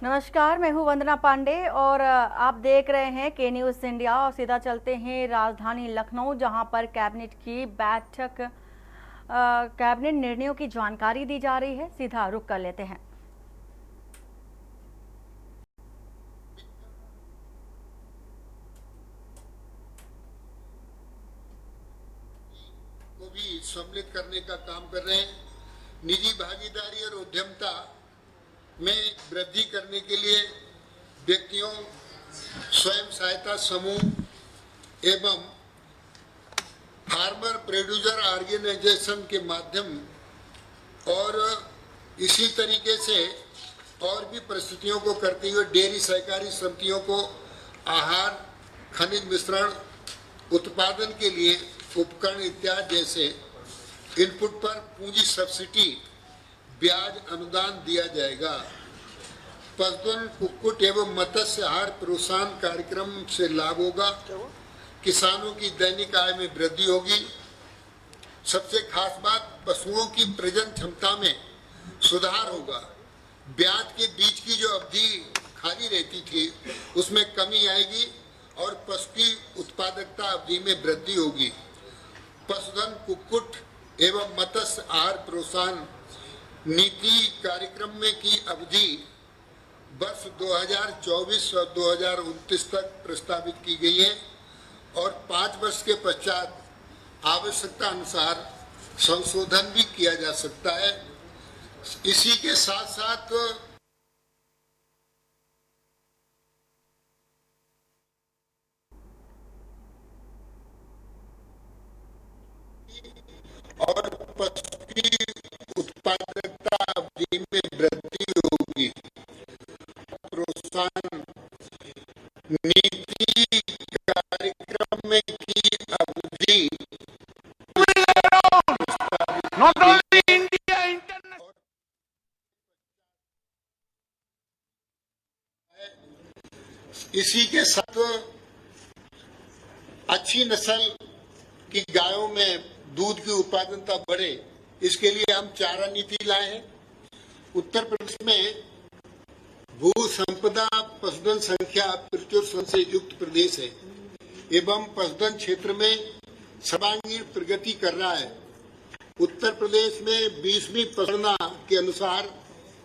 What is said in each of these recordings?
नमस्कार, मैं हूं वंदना पांडे और आप देख रहे हैं के न्यूज़ इंडिया। और सीधा चलते हैं राजधानी लखनऊ, जहां पर कैबिनेट की बैठक कैबिनेट निर्णयों की जानकारी दी जा रही है। सीधा रुक कर लेते हैं। को भी सम्मिलित करने का काम कर रहे हैं। निजी भागीदारी और उद्यमता में वृद्धि करने के लिए व्यक्तियों, स्वयं सहायता समूह एवं फार्मर प्रोड्यूसर ऑर्गेनाइजेशन के माध्यम और इसी तरीके से और भी परिस्थितियों को करते हुए डेयरी सहकारी समितियों को आहार, खनिज मिश्रण उत्पादन के लिए उपकरण इत्यादि जैसे इनपुट पर पूंजी सब्सिडी ब्याज अनुदान दिया जाएगा। पशुधन, कुक्कुट एवं मत्स्य आहार प्रोत्साहन कार्यक्रम से लाभ होगा। किसानों की दैनिक आय में वृद्धि होगी। सबसे खास बात, पशुओं की प्रजनन क्षमता में सुधार होगा। ब्याज के बीच की जो अवधि खाली रहती थी उसमें कमी आएगी और पशु की उत्पादकता अवधि में वृद्धि होगी। पशुधन, कुक्कुट एवं मत्स्य आहार प्रोत्साहन नीति कार्यक्रम में की अवधि वर्ष 2024 और 2029 तक प्रस्तावित की गई है और 5 वर्ष के पश्चात आवश्यकता अनुसार संशोधन भी किया जा सकता है। इसी के साथ साथ और पशु की उत्पादकता अवधि में वृद्धि होगी। प्रोत्साहन नीति कार्यक्रम में की अवधि Not only India, international. इसी के साथ अच्छी नस्ल की गायों में दूध की उत्पादकता बढ़े, इसके लिए हम चारा नीति लाए हैं। उत्तर प्रदेश में भू संपदा पशुधन संख्या प्रचुर से युक्त प्रदेश है एवं पशुधन क्षेत्र में सर्वांगीण प्रगति कर रहा है। उत्तर प्रदेश में 20वीं पशुगणना के अनुसार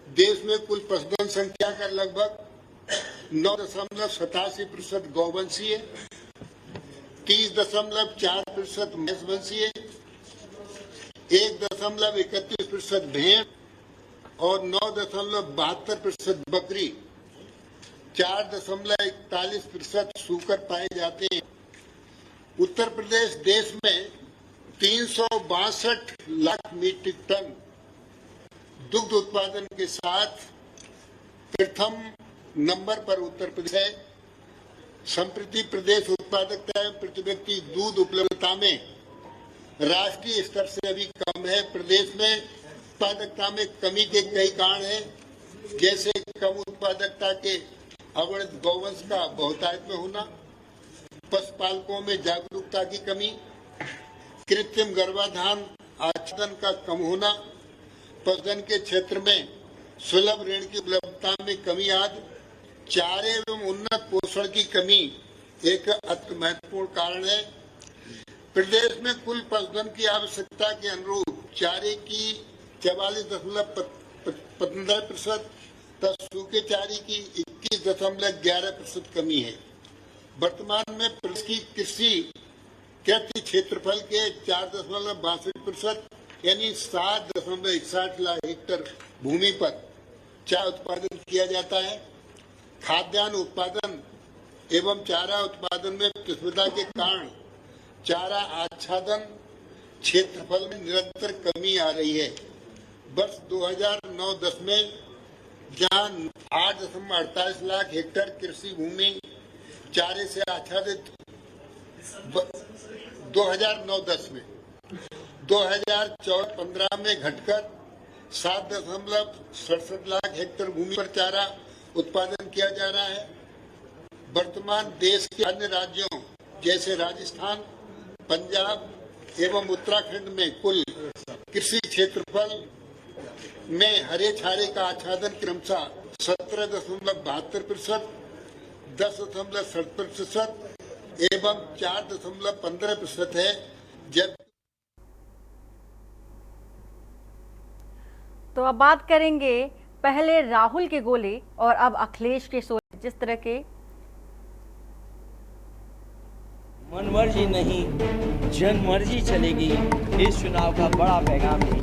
देश में कुल पशुधन संख्या का लगभग 9.87% गौवंशीय, 30.4% मेषवंशीय, 1.31% भेड़ और 9.72% बकरी, 4.41% सूकर पाए जाते हैं। उत्तर प्रदेश देश में 362 लाख मीट्रिक टन दुग्ध उत्पादन के साथ प्रथम नंबर पर उत्तर प्रदेश है। संप्रति प्रदेश उत्पादकता एवं प्रति व्यक्ति दूध उपलब्धता में राष्ट्रीय स्तर से अभी कम है। प्रदेश में उत्पादकता में कमी के कई कारण हैं, जैसे कम उत्पादकता के अवैध गौवंश का बहुतायत में होना, पशुपालकों में जागरूकता की कमी, कृत्रिम गर्भाधान आच्छादन का कम होना, पशुधन के क्षेत्र में सुलभ ऋण की उपलब्धता में कमी आदि, चारे एवं उन्नत पोषण की कमी एक अति महत्वपूर्ण कारण है। प्रदेश में कुल पशुधन की आवश्यकता के अनुरूप चारे की 44.15% तथा सूखे चारे की 21.11% कमी है। वर्तमान में प्रदेश की कृषि कृषि क्षेत्रफल के 4.62% यानी 7.61 लाख हेक्टेयर भूमि पर चारा उत्पादन किया जाता है। खाद्यान्न उत्पादन एवं चारा उत्पादन में प्रतिस्पर्धा के कारण चारा आच्छादन क्षेत्रफल में निरंतर कमी आ रही है। वर्ष 2009-10 में जहां 8.48 लाख हेक्टेयर कृषि भूमि चारे से आच्छादित 2009-10 में 2014-15 में घटकर 7.67 लाख हेक्टेयर भूमि पर चारा उत्पादन किया जा रहा है। वर्तमान देश के अन्य राज्यों जैसे राजस्थान, पंजाब एवं उत्तराखंड में कुल कृषि क्षेत्रफल में हरे चारे का आच्छादन क्रमशः 17.72%, 10.7% एवं 4.15% है। जब तो अब बात करेंगे पहले राहुल के गोले और अब अखिलेश के शोले। जिस तरह के मनमर्जी नहीं, जनमर्जी चलेगी, इस चुनाव का बड़ा पैगाम है।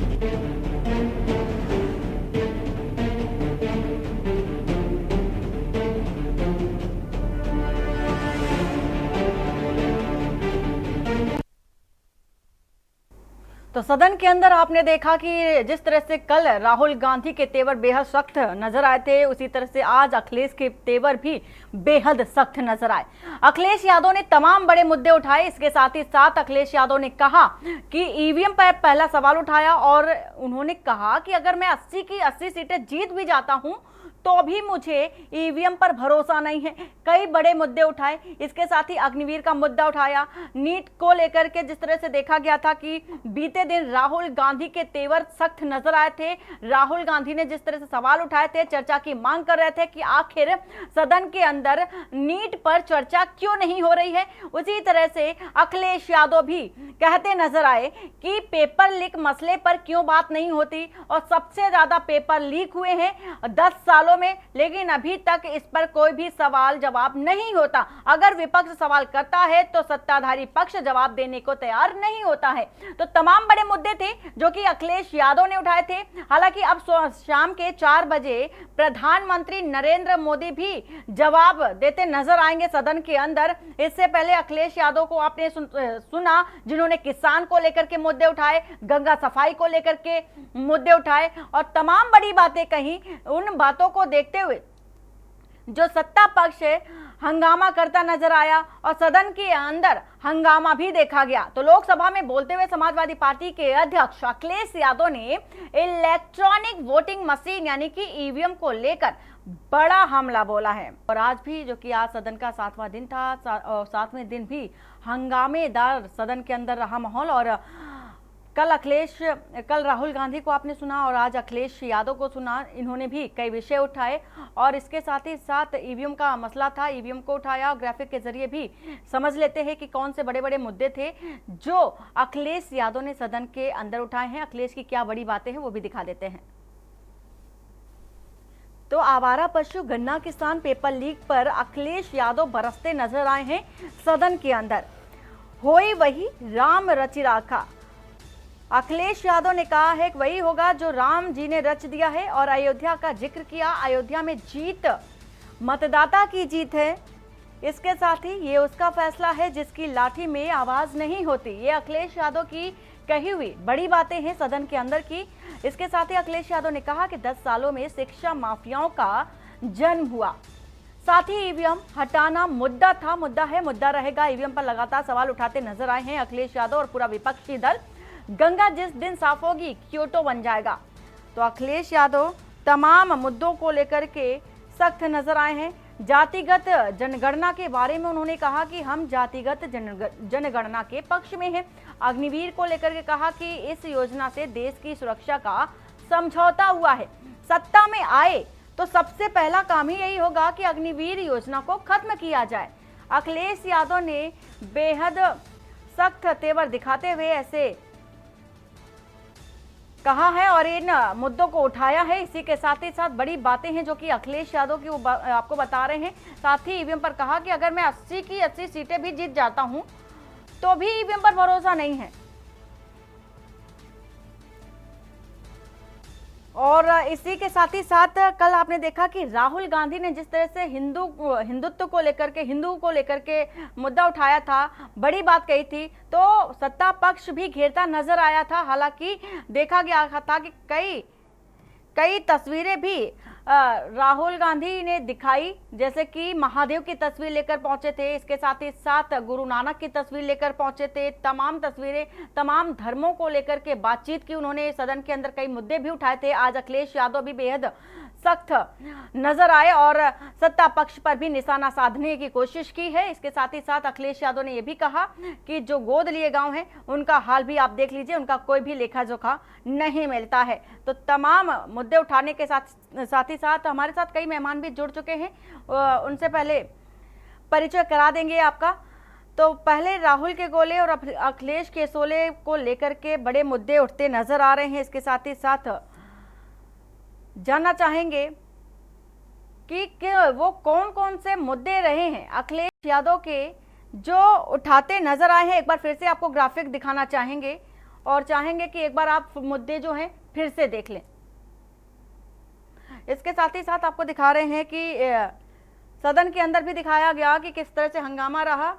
तो सदन के अंदर आपने देखा कि जिस तरह से कल राहुल गांधी के तेवर बेहद सख्त नजर आए थे, उसी तरह से आज अखिलेश के तेवर भी बेहद सख्त नजर आए। अखिलेश यादव ने तमाम बड़े मुद्दे उठाए। इसके साथ ही साथ अखिलेश यादव ने कहा कि ईवीएम पर पहला सवाल उठाया और उन्होंने कहा कि अगर मैं 80 की 80 सीटें जीत भी जाता हूं तो भी मुझे ईवीएम पर भरोसा नहीं है। कई बड़े मुद्दे उठाए। इसके साथ ही अग्निवीर का मुद्दा उठाया, नीट को लेकर के जिस तरह से देखा गया था कि बीते दिन राहुल गांधी के तेवर सख्त नजर आए थे। राहुल गांधी ने जिस तरह से सवाल उठाए थे, चर्चा की मांग कर रहे थे कि आखिर सदन के अंदर नीट पर चर्चा क्यों नहीं हो रही है। उसी तरह से अखिलेश यादव भी कहते नजर आए कि पेपर लीक मसले पर क्यों बात नहीं होती, और सबसे ज्यादा पेपर लीक हुए हैं 10 सालों में, लेकिन अभी तक इस पर कोई भी सवाल जवाब नहीं होता। अगर विपक्ष सवाल करता है तो सत्ताधारी पक्ष जवाब देने को तैयार नहीं होता है। तो तमाम बड़े मुद्दे थे जो कि अखिलेश यादव ने उठाए थे। हालांकि अब शाम के 4 बजे प्रधानमंत्री नरेंद्र मोदी भी जवाब देते नजर आएंगे सदन के अंदर। इससे पहले अखिलेश यादव को आपने सुना, जिन्होंने किसान को लेकर के मुद्दे उठाए, गंगा सफाई को लेकर के मुद्दे उठाए और तमाम बड़ी बातें कही। उन बातों को देखते हुए जो सत्ता पक्ष हंगामा करता नजर आया और सदन के अंदर हंगामा भी देखा गया। तो लोकसभा में बोलते हुए समाजवादी पार्टी के अध्यक्ष अखिलेश यादव ने इलेक्ट्रॉनिक वोटिंग मशीन यानी कि ईवीएम को लेकर बड़ा हमला बोला है। और आज भी जो कि आज सदन का 7वां दिन था और 7वें दिन भी हंगामेदार सदन के अंदर रहा माहौल। और कल राहुल गांधी को आपने सुना और आज अखिलेश यादव को सुना। इन्होंने भी कई विषय उठाए और इसके साथ ही साथ ईवीएम का मसला था, ईवीएम को उठाया। ग्राफिक के जरिए भी समझ लेते हैं कि कौन से बड़े बड़े मुद्दे थे जो अखिलेश यादव ने सदन के अंदर उठाए हैं। अखिलेश की क्या बड़ी बातें हैं वो भी दिखा देते हैं। तो आवारा पशु गन्ना किसान पेपर लीक पर अखिलेश यादव बरसते नजर आए हैं सदन के अंदर। होई वही राम रचि राखा। अखिलेश यादव ने कहा है कि वही होगा जो राम जी ने रच दिया है और अयोध्या का जिक्र किया। अयोध्या में जीत मतदाता की जीत है। इसके साथ ही ये उसका फैसला है जिसकी लाठी में आवाज नहीं होती। ये अखिलेश यादव की कही हुई बड़ी बातें हैं सदन के अंदर की। इसके साथ ही अखिलेश यादव ने कहा कि 10 सालों में शिक्षा माफियाओं का जन्म हुआ। साथ ही ईवीएम हटाना मुद्दा था, मुद्दा है, मुद्दा रहेगा। ईवीएम पर लगातार सवाल उठाते नजर आए हैं अखिलेश यादव और पूरा विपक्षी दल। गंगा जिस दिन साफ होगी क्योटो बन जाएगा। तो अखिलेश यादव तमाम मुद्दों को लेकर के सख्त नजर आए हैं। जातिगत जनगणना के बारे में उन्होंने कहा कि हम जातिगत जनगणना के पक्ष में हैं। अग्निवीर को लेकर के कहा कि इस योजना से देश की सुरक्षा का समझौता हुआ है। सत्ता में आए तो सबसे पहला काम ही यही होगा कि अग्निवीर योजना को खत्म किया जाए। अखिलेश यादव ने बेहद सख्त तेवर दिखाते हुए ऐसे कहा है और इन मुद्दों को उठाया है। इसी के साथ ही साथ बड़ी बातें हैं जो कि अखिलेश यादव की आपको बता रहे हैं। साथ ही ईवीएम पर कहा कि अगर मैं 80 की 80 सीटें भी जीत जाता हूं तो भी ईवीएम पर भरोसा नहीं है। और इसी के साथ ही साथ कल आपने देखा कि राहुल गांधी ने जिस तरह से हिंदुत्व को लेकर के मुद्दा उठाया था, बड़ी बात कही थी, तो सत्ता पक्ष भी घेरता नजर आया था। हालांकि देखा गया था कि कई तस्वीरें भी राहुल गांधी ने दिखाई, जैसे कि महादेव की तस्वीर लेकर पहुंचे थे। इसके साथ ही साथ गुरु नानक की तस्वीर लेकर पहुंचे थे। तमाम तस्वीरें तमाम धर्मों को लेकर के बातचीत की उन्होंने। सदन के अंदर कई मुद्दे भी उठाए थे। आज अखिलेश यादव भी बेहद सख्त नजर आए और सत्ता पक्ष पर भी निशाना साधने की कोशिश की है। इसके साथ ही साथ अखिलेश यादव ने यह भी कहा कि जो गोद लिए गांव हैं उनका हाल भी आप देख लीजिए, उनका कोई भी लेखा जोखा नहीं मिलता है। तो तमाम मुद्दे उठाने के साथ ही साथ हमारे साथ कई मेहमान भी जुड़ चुके हैं, उनसे पहले परिचय करा देंगे आपका। तो पहले राहुल के गोले और अखिलेश के सोले को लेकर के बड़े मुद्दे उठते नजर आ रहे हैं। इसके साथ ही साथ जानना चाहेंगे कि वो कौन कौन से मुद्दे रहे हैं अखिलेश यादव के जो उठाते नजर आए हैं। एक बार फिर से आपको ग्राफिक दिखाना चाहेंगे और चाहेंगे कि एक बार आप मुद्दे जो हैं फिर से देख लें। इसके साथ ही साथ आपको दिखा रहे हैं कि सदन के अंदर भी दिखाया गया कि किस तरह से हंगामा रहा।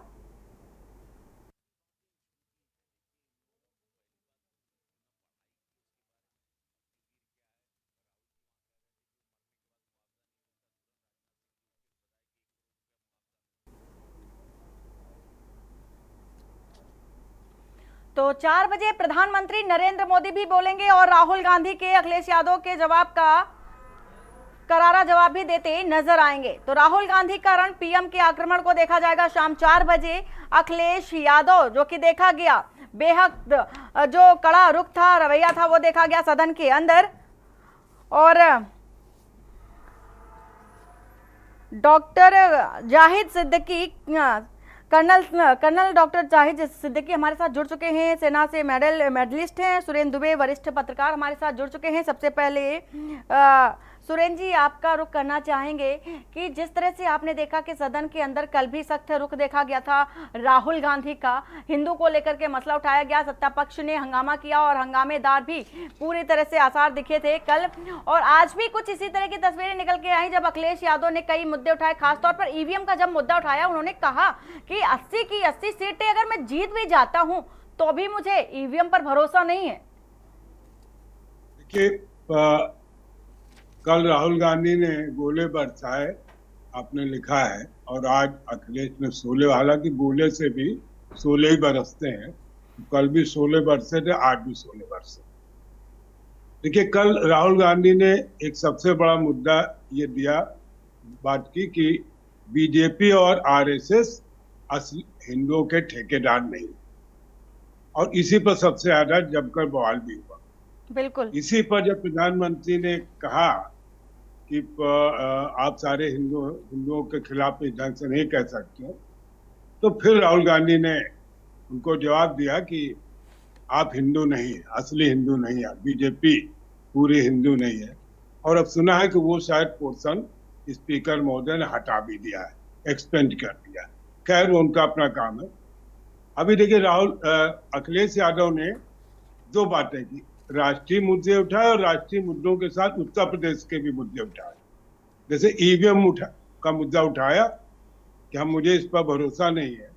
तो 4 बजे प्रधानमंत्री नरेंद्र मोदी भी बोलेंगे और राहुल गांधी के अखिलेश यादव के जवाब का करारा जवाब भी देते नजर आएंगे। तो राहुल गांधी का रण पीएम के आक्रमण को देखा जाएगा शाम 4 बजे। अखिलेश यादव जो कि देखा गया बेहद जो कड़ा रुख था, रवैया था, वो देखा गया सदन के अंदर। और doctor Zahid Siddiqui, colonel doctor Zahid Siddiqui हमारे साथ जुड़ चुके हैं, सेना से मेडलिस्ट हैं। सुरेंद्र दुबे वरिष्ठ पत्रकार हमारे साथ जुड़ चुके हैं। सबसे पहले सुरेंद्र जी, आपका रुख करना चाहेंगे कि जिस तरह से आपने देखा कि सदन के अंदर कल भी सख्त रुख देखा गया था राहुल गांधी का, हिंदू को लेकर के मसला उठाया गया, सत्ता पक्ष ने हंगामा किया और हंगामेदार भी पूरी तरह से आसार दिखे थे कल, और आज भी कुछ इसी तरह की तस्वीरें निकल के आई जब अखिलेश यादव ने कई मुद्दे उठाए। खासतौर पर ईवीएम का जब मुद्दा उठाया, उन्होंने कहा कि 80 की 80 सीटें अगर मैं जीत भी जाता हूं तो भी मुझे ईवीएम पर भरोसा नहीं है। देखिए, कल राहुल गांधी ने गोले बरसाए, आपने लिखा है, और आज अखिलेश ने सोले, हालांकि गोले से भी सोले ही बरसते हैं। कल भी सोले बरसे थे, आज भी सोले बरसे। देखिए, कल राहुल गांधी ने एक सबसे बड़ा मुद्दा ये दिया, बात की कि बीजेपी और आरएसएस असली हिंदुओं के ठेकेदार नहीं, और इसी पर सबसे ज्यादा जमकर बवाल भी हुआ। बिल्कुल, इसी पर जब प्रधानमंत्री ने कहा कि आप सारे हिंदुओं के खिलाफ इस ढंग से नहीं कह सकते, तो फिर राहुल गांधी ने उनको जवाब दिया कि आप हिंदू नहीं है, असली हिंदू नहीं है, बीजेपी पूरी हिंदू नहीं है। और अब सुना है कि वो शायद पोर्शन स्पीकर महोदय ने हटा भी दिया है, एक्सपेंड कर दिया। खैर, उनका अपना काम है। अभी देखिए, अखिलेश यादव ने दो बातें की, राष्ट्रीय मुद्दे उठाए और राष्ट्रीय मुद्दों के साथ उत्तर प्रदेश के भी मुद्दे उठाए। जैसे ईवीएम का मुद्दा उठाया कि मुझे इस पर भरोसा नहीं है,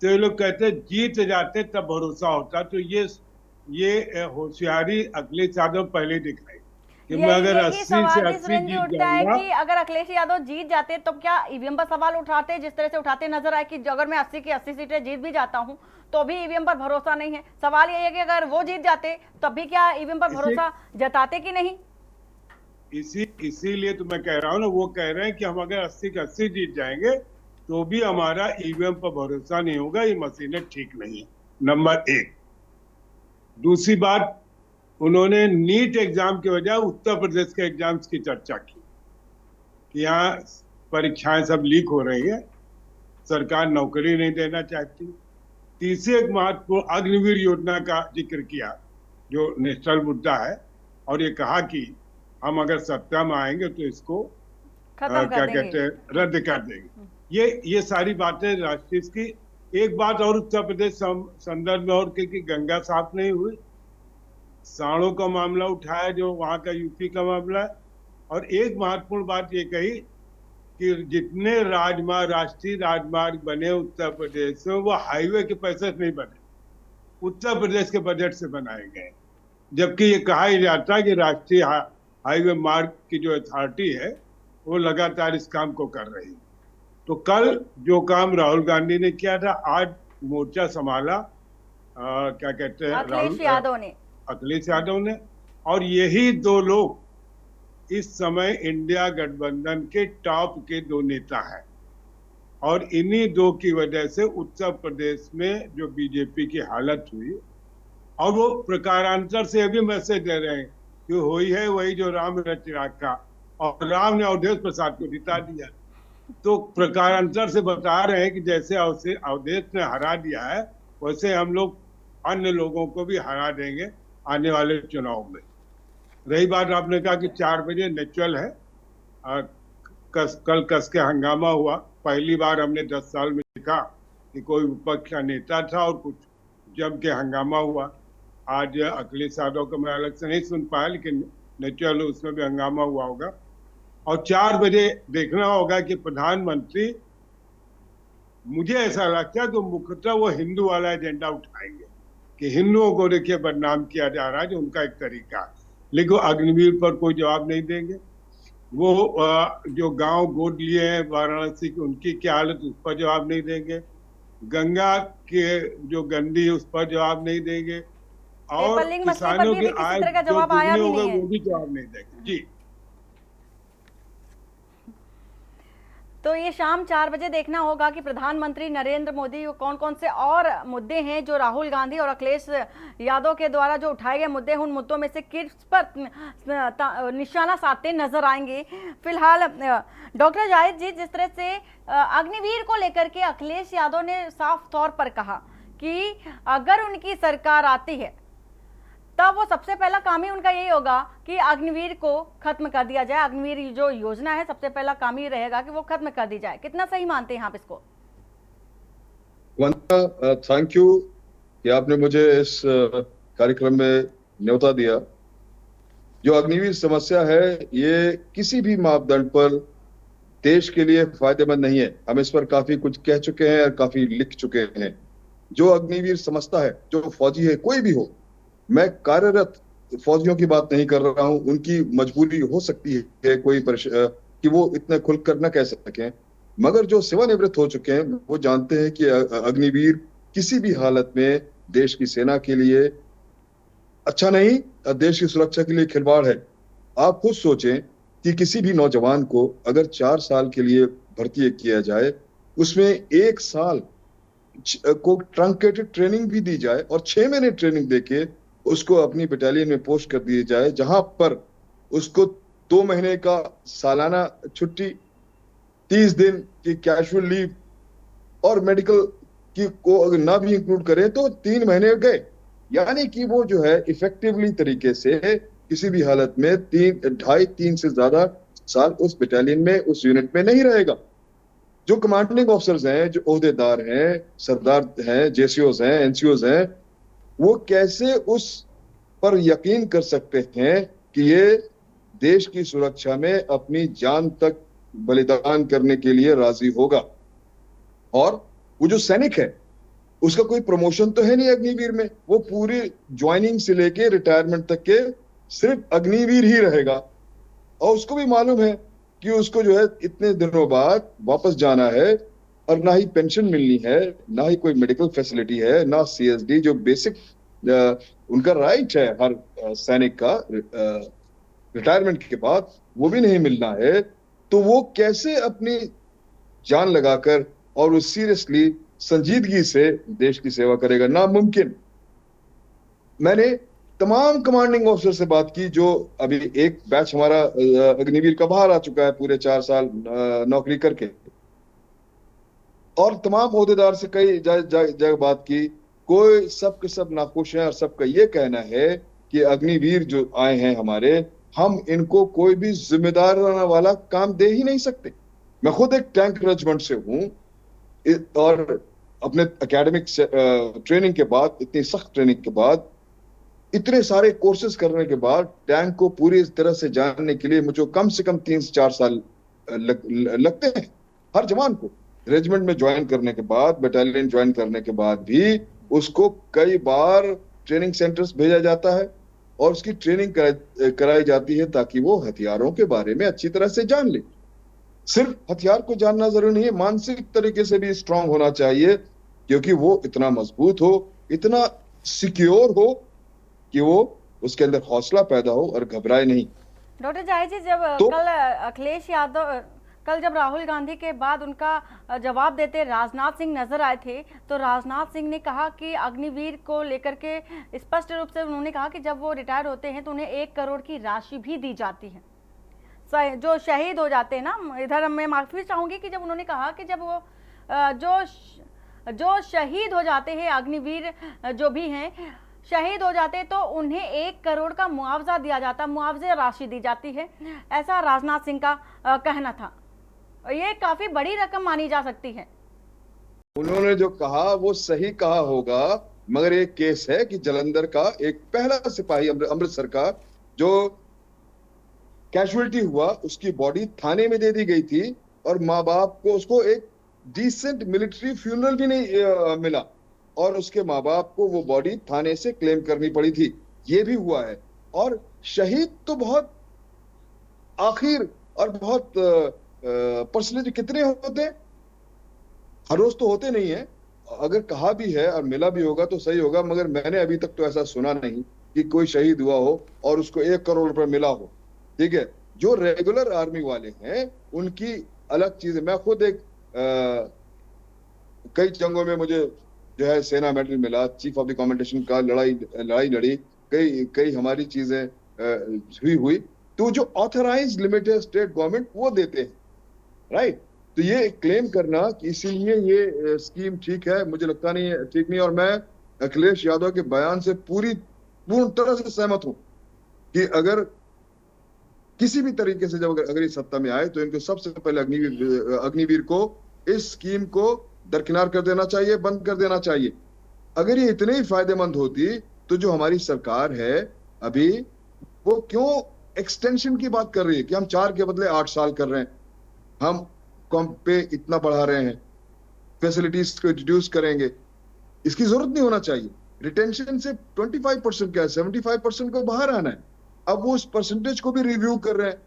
तो ये लोग कहते जीत जाते तब भरोसा होता। तो ये होशियारी अखिलेश यादव पहले दिखाई कि मैं अगर 80 से 80 जीत जाऊंगा। कि अगर अखिलेश यादव जीत जाते तो क्या ईवीएम पर सवाल उठाते, जिस तरह से उठाते नजर आए कि अगर मैं 80 की 80 सीटें जीत भी जाता हूं तो भी ईवीएम पर भरोसा नहीं है। सवाल ये है कि अगर वो जीत जाते तब भी क्या ईवीएम पर भरोसा जताते कि नहीं? इसीलिए तो मैं कह रहा हूँ ना, वो कह रहे हैं कि हम अगर 80 के 80 जीत जाएंगे तो भी हमारा ईवीएम पर भरोसा नहीं होगा, ये मशीनें ठीक नहीं है, नंबर 1। दूसरी बात, उन्होंने नीट एग्जाम के बजाय उत्तर प्रदेश के एग्जाम्स की चर्चा की कि यहाँ परीक्षाएं सब लीक हो रही है, सरकार नौकरी नहीं देना चाहती। तीसरी एक महत्वपूर्ण अग्निवीर योजना का जिक्र किया, जो नेशनल मुद्दा है, और ये कहा कि हम अगर सत्ता में आएंगे तो इसको कहते हैं रद्द कर देंगे। ये सारी बातें राष्ट्रीय की। एक बात और उत्तर प्रदेश संदर्भ में और कि गंगा साफ नहीं हुई, साड़ों का मामला उठाया जो वहां का यूपी का मामला है। और एक महत्वपूर्ण बात ये कही कि जितने राष्ट्रीय राजमार्ग बने उत्तर प्रदेश में, वो हाईवे के पैसे से नहीं बने, उत्तर प्रदेश के बजट से बनाए गए। जबकि ये कहा ही जाता है कि राष्ट्रीय हाईवे मार्ग की जो अथॉरिटी है वो लगातार इस काम को कर रही है। तो कल जो काम राहुल गांधी ने किया था, आज मोर्चा संभाला क्या कहते हैं अखिलेश यादव ने, और यही दो लोग इस समय इंडिया गठबंधन के टॉप के दो नेता हैं और इन्हीं दो की वजह से उत्तर प्रदेश में जो बीजेपी की हालत हुई और वो प्रकारांतर से अभी मैसेज दे रहे हैं कि हुई है वही जो राम रच राखा और राम ने अवधेश प्रसाद को जिता दिया। तो प्रकारांतर से बता रहे हैं कि जैसे अवधेश ने हरा दिया है वैसे हम लोग अन्य लोगों को भी हरा देंगे आने वाले चुनाव में। रही बात आपने कहा कि 4 बजे नेचुरल है, कल कस के हंगामा हुआ। पहली बार हमने 10 साल में देखा कि कोई विपक्ष का नेता था और कुछ जम के हंगामा हुआ। आज अखिलेश यादव को मैं अलग से नहीं सुन पाया, लेकिन नेचुरल उसमें भी हंगामा हुआ होगा। और 4 बजे देखना होगा कि प्रधानमंत्री, मुझे ऐसा लगता है तो मुख्यतः वो हिंदू वाला एजेंडा उठाएंगे कि हिंदुओं को देखिए बदनाम किया जा रहा है, जो उनका एक तरीका है। लेकिन अग्निवीर पर कोई जवाब नहीं देंगे। वो जो गांव गोद लिए हैं वाराणसी की, उनकी क्या हालत, उस पर जवाब नहीं देंगे। गंगा के जो गंदी है उस पर जवाब नहीं देंगे और पेपरलिंग मसले पर किसानों भी की किसी आय तरह का जो जवाब आया दुगनी भी होगा नहीं है। वो भी जवाब नहीं देंगे। जी, तो ये शाम 4 बजे देखना होगा कि प्रधानमंत्री नरेंद्र मोदी कौन कौन से और मुद्दे हैं जो राहुल गांधी और अखिलेश यादव के द्वारा जो उठाए गए मुद्दे हैं, उन मुद्दों में से किस पर निशाना साधते नजर आएंगे। फिलहाल डॉक्टर जाहिद जी, जिस तरह से अग्निवीर को लेकर के अखिलेश यादव ने साफ तौर पर कहा कि अगर उनकी सरकार आती है तब वो सबसे पहला काम ही उनका यही होगा कि अग्निवीर को खत्म कर दिया जाए। अग्निवीर जो योजना है सबसे पहला काम ही रहेगा कि वो खत्म कर दी जाए। कितना सही मानते हैं आप इसको? वंदना, थैंक यू कि आपने मुझे इस कार्यक्रम में न्योता दिया। जो अग्निवीर समस्या है ये किसी भी मापदंड पर देश के लिए फायदेमंद नहीं है। हम इस पर काफी कुछ कह चुके हैं और काफी लिख चुके हैं। जो अग्निवीर समझता है, जो फौजी है, कोई भी हो, मैं कार्यरत फौजियों की बात नहीं कर रहा हूं, उनकी मजबूरी हो सकती है कोई कि वो इतने खुलकर न कह सकें, मगर जो सेवानिवृत्त हो चुके हैं वो जानते हैं कि अग्निवीर किसी भी हालत में देश की सेना के लिए अच्छा नहीं, देश की सुरक्षा के लिए खिलवाड़ है। आप खुद सोचें कि किसी भी नौजवान को अगर 4 साल के लिए भर्ती किया जाए, उसमें 1 साल को ट्रंकेटेड ट्रेनिंग भी दी जाए और 6 महीने ट्रेनिंग देके उसको अपनी बटालियन में पोस्ट कर दिए जाए, जहां पर उसको 2 महीने का सालाना छुट्टी, 30 दिन की कैजुअल लीव और मेडिकल की को अगर ना भी इंक्लूड करें तो 3 महीने गए। यानी कि वो जो है इफेक्टिवली तरीके से किसी भी हालत में 2.5-3 से ज्यादा साल उस बटालियन में, उस यूनिट में नहीं रहेगा। जो कमांडिंग ऑफिसर्स हैं, जो ओहदेदार हैं, सरदार हैं, जेसीओज हैं, एनसीओज हैं, वो कैसे उस पर यकीन कर सकते हैं कि ये देश की सुरक्षा में अपनी जान तक बलिदान करने के लिए राजी होगा। और वो जो सैनिक है उसका कोई प्रमोशन तो है नहीं अग्निवीर में, वो पूरी ज्वाइनिंग से लेके रिटायरमेंट तक के सिर्फ अग्निवीर ही रहेगा। और उसको भी मालूम है कि उसको जो है इतने दिनों बाद वापस जाना है और ना ही पेंशन मिलनी है, ना ही कोई मेडिकल फैसिलिटी है, ना सीएसडी जो बेसिक उनका राइट है हर सैनिक का रिटायरमेंट के बाद, वो भी नहीं मिलना है। तो वो कैसे अपनी जान लगाकर और उस सीरियसली संजीदगी से देश की सेवा करेगा? नामुमकिन। मैंने तमाम कमांडिंग ऑफिसर से बात की, जो अभी एक बैच हमारा अग्निवीर का बाहर आ चुका है पूरे 4 साल नौकरी करके, और तमाम ओहदेदार से कई जगह बात की। कोई सब के सब नाखुश हैं और सबका ये कहना है कि अग्निवीर जो आए हैं हमारे, हम इनको कोई भी जिम्मेदाराना वाला काम दे ही नहीं सकते। मैं खुद एक टैंक रेजिमेंट से हूं और अपने एकेडमिक ट्रेनिंग के बाद, इतनी सख्त ट्रेनिंग के बाद, इतने सारे कोर्सेज करने के बाद टैंक को पूरी तरह से जानने के लिए मुझे कम से कम 3 से 4 साल लगते हैं हर जवान को। रेजिमेंट में ज्वाइन करने के बाद, बटालियन ज्वाइन करने के बाद भी उसको कई बार ट्रेनिंग सेंटर्स भेजा जाता है और उसकी ट्रेनिंग कराई जाती है ताकि वो हथियारों के बारे में अच्छी तरह से जान ले। सिर्फ हथियार को जानना जरूरी नहीं है, मानसिक तरीके से भी स्ट्रांग होना चाहिए, क्योंकि वो इतना मजबूत हो, इतना सिक्योर हो कि वो उसके अंदर हौसला पैदा हो और घबराए नहीं। डॉक्टर जाहिद जी, जब तो कल अखिलेश यादव कल जब राहुल गांधी के बाद उनका जवाब देते राजनाथ सिंह नजर आए थे, तो राजनाथ सिंह ने कहा कि अग्निवीर को लेकर के स्पष्ट रूप से उन्होंने कहा कि जब वो रिटायर होते हैं तो उन्हें 1 करोड़ की राशि भी दी जाती है, जो शहीद हो जाते हैं ना। इधर मैं माफी चाहूंगी कि जब उन्होंने कहा कि जब वो जो शहीद हो जाते हैं, अग्निवीर जो भी हैं शहीद हो जाते हैं, तो उन्हें 1 करोड़ का मुआवजा दिया जाता, मुआवजे राशि दी जाती है, ऐसा राजनाथ सिंह का कहना था। ये काफी बड़ी रकम मानी जा सकती है। उन्होंने जो कहा वो सही कहा होगा, मगर एक केस है कि जालंधर का एक पहला सिपाही अमृतसर का जो कैजुअलिटी हुआ, उसकी बॉडी थाने में दे दी गई थी और माँ बाप को उसको एक डिसेंट मिलिट्री फ्यूनरल भी नहीं मिला और उसके माँ बाप को वो बॉडी थाने से क्लेम करनी पड़ी थी। ये भी हुआ है। और शहीद तो बहुत आखिर और बहुत परसेंटेज कितने होते हैं, हर रोज तो होते नहीं है। अगर कहा भी है और मिला भी होगा तो सही होगा, मगर मैंने अभी तक तो ऐसा सुना नहीं कि कोई शहीद हुआ हो और उसको 1 करोड़ रुपए मिला हो। ठीक है, जो रेगुलर आर्मी वाले हैं उनकी अलग चीज है। मैं खुद एक कई जंगों में मुझे जो है सेना मेडल मिला, चीफ ऑफ द कमेंडेशन का लड़ाई लड़ी, कई हमारी चीजें हुई। तो जो ऑथराइज लिमिटेड स्टेट गवर्नमेंट वो देते हैं, राइट। तो ये क्लेम करना कि इसीलिए ये स्कीम ठीक है, मुझे लगता नहीं है ठीक नहीं। और मैं अखिलेश यादव के बयान से पूर्ण तरह से सहमत हूं कि अगर किसी भी तरीके से जब अगर ये सत्ता में आए तो इनको सबसे पहले अग्निवीर को इस स्कीम को दरकिनार कर देना चाहिए, बंद कर देना चाहिए। अगर ये इतने ही फायदेमंद होती तो जो हमारी सरकार है अभी वो क्यों एक्सटेंशन की बात कर रही है कि हम 4 के बदले 8 साल कर रहे हैं, हम कम पे इतना बढ़ा रहे हैं, फैसिलिटीज को रिड्यूस करेंगे। इसकी जरूरत नहीं होना चाहिए। रिटेंशन से 25% क्या है, 75% को बाहर आना है। अब वो उस परसेंटेज को भी रिव्यू कर रहे हैं,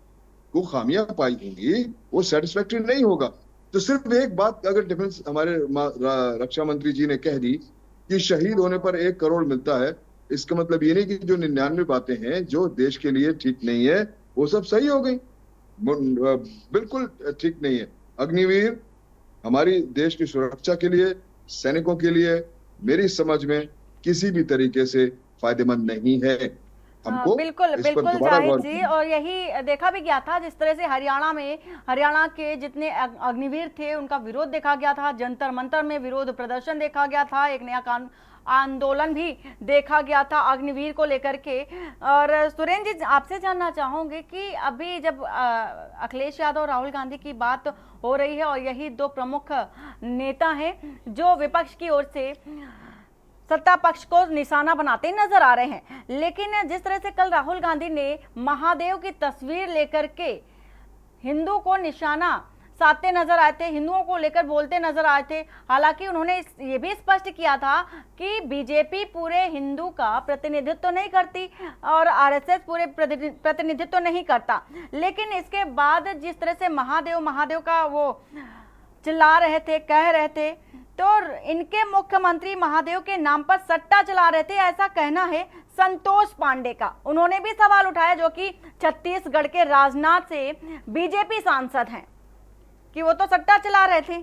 वो खामियां पाई होंगी, वो सेटिस्फैक्टरी नहीं होगा। तो सिर्फ एक बात अगर डिफेंस हमारे रक्षा मंत्री जी ने कह दी कि शहीद होने पर 1 करोड़ मिलता है, इसका मतलब ये नहीं कि जो 99 बातें हैं जो देश के लिए ठीक नहीं है वो सब सही हो गई। बिल्कुल ठीक नहीं है। अग्निवीर हमारी देश की सुरक्षा के लिए, सैनिकों के लिए मेरी समझ में किसी भी तरीके से फायदेमंद नहीं है। हमको बिल्कुल बिल्कुल जाहिद जी, और यही देखा भी गया था जिस तरह से हरियाणा के जितने अग्निवीर थे उनका विरोध देखा गया था, जंतर मंतर में विरोध प्रदर्शन देखा गया था, एक नया आंदोलन भी देखा गया था अग्निवीर को लेकर के। और सुरेंद्र जी, आपसे जानना चाहूंगे कि अभी जब अखिलेश यादव और राहुल गांधी की बात हो रही है और यही 2 प्रमुख नेता हैं जो विपक्ष की ओर से सत्ता पक्ष को निशाना बनाते नजर आ रहे हैं, लेकिन जिस तरह से कल राहुल गांधी ने महादेव की तस्वीर लेकर के हिंदू को निशाना साधते नजर आए थे, हिंदुओं को लेकर बोलते नजर आए थे। हालांकि उन्होंने ये भी स्पष्ट किया था कि बीजेपी पूरे हिंदू का प्रतिनिधित्व नहीं करती और आरएसएस पूरे प्रतिनिधित्व नहीं करता। लेकिन इसके बाद जिस तरह से महादेव का वो चिल्ला रहे थे, कह रहे थे, तो इनके मुख्यमंत्री महादेव के नाम पर सट्टा चला रहे थे, ऐसा कहना है संतोष पांडे का। उन्होंने भी सवाल उठाया, जो कि छत्तीसगढ़ के राजनाथ से बीजेपी सांसद हैं, कि वो तो सट्टा चला रहे थे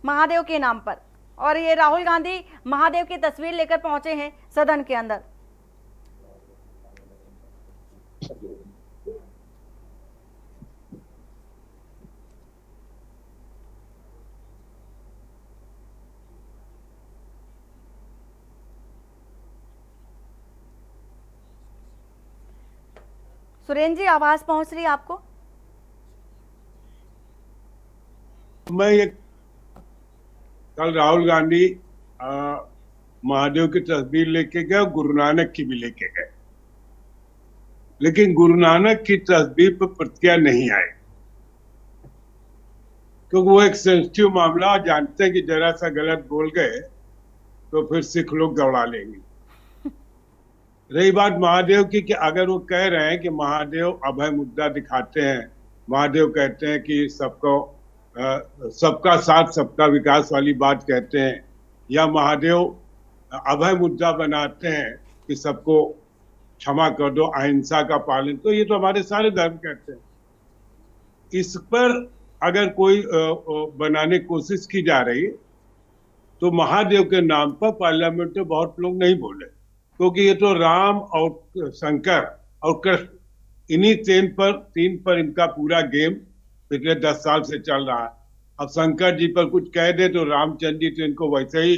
महादेव के नाम पर। और ये राहुल गांधी महादेव की तस्वीर लेकर पहुंचे हैं सदन के अंदर। सुरेंद्र जी, आवाज पहुंच रही है आपको? मैं ये कल राहुल गांधी महादेव की तस्वीर लेके गए, गुरु नानक की भी लेके गए, लेकिन गुरु नानक की तस्वीर पर प्रतिक्रिया नहीं आई, क्योंकि वो एक सेंसिटिव मामला, जानते हैं कि जरा सा गलत बोल गए तो फिर सिख लोग दौड़ा लेंगे। रही बात महादेव की, कि अगर वो कह रहे हैं कि महादेव अभय मुद्दा दिखाते हैं, महादेव कहते हैं कि सबका साथ सबका विकास वाली बात कहते हैं, या महादेव अभय मुद्दा बनाते हैं कि सबको क्षमा कर दो, अहिंसा का पालन, तो ये तो हमारे सारे धर्म कहते हैं। इस पर अगर कोई बनाने की कोशिश की जा रही है तो महादेव के नाम पर पार्लियामेंट में बहुत लोग नहीं बोले, क्योंकि ये तो राम और शंकर और कृष्ण इन्हीं तीन पर इनका पूरा गेम पिछले 10 साल से चल रहा है। अब शंकर जी पर कुछ कह दे तो रामचंद्र जी तो इनको वैसे ही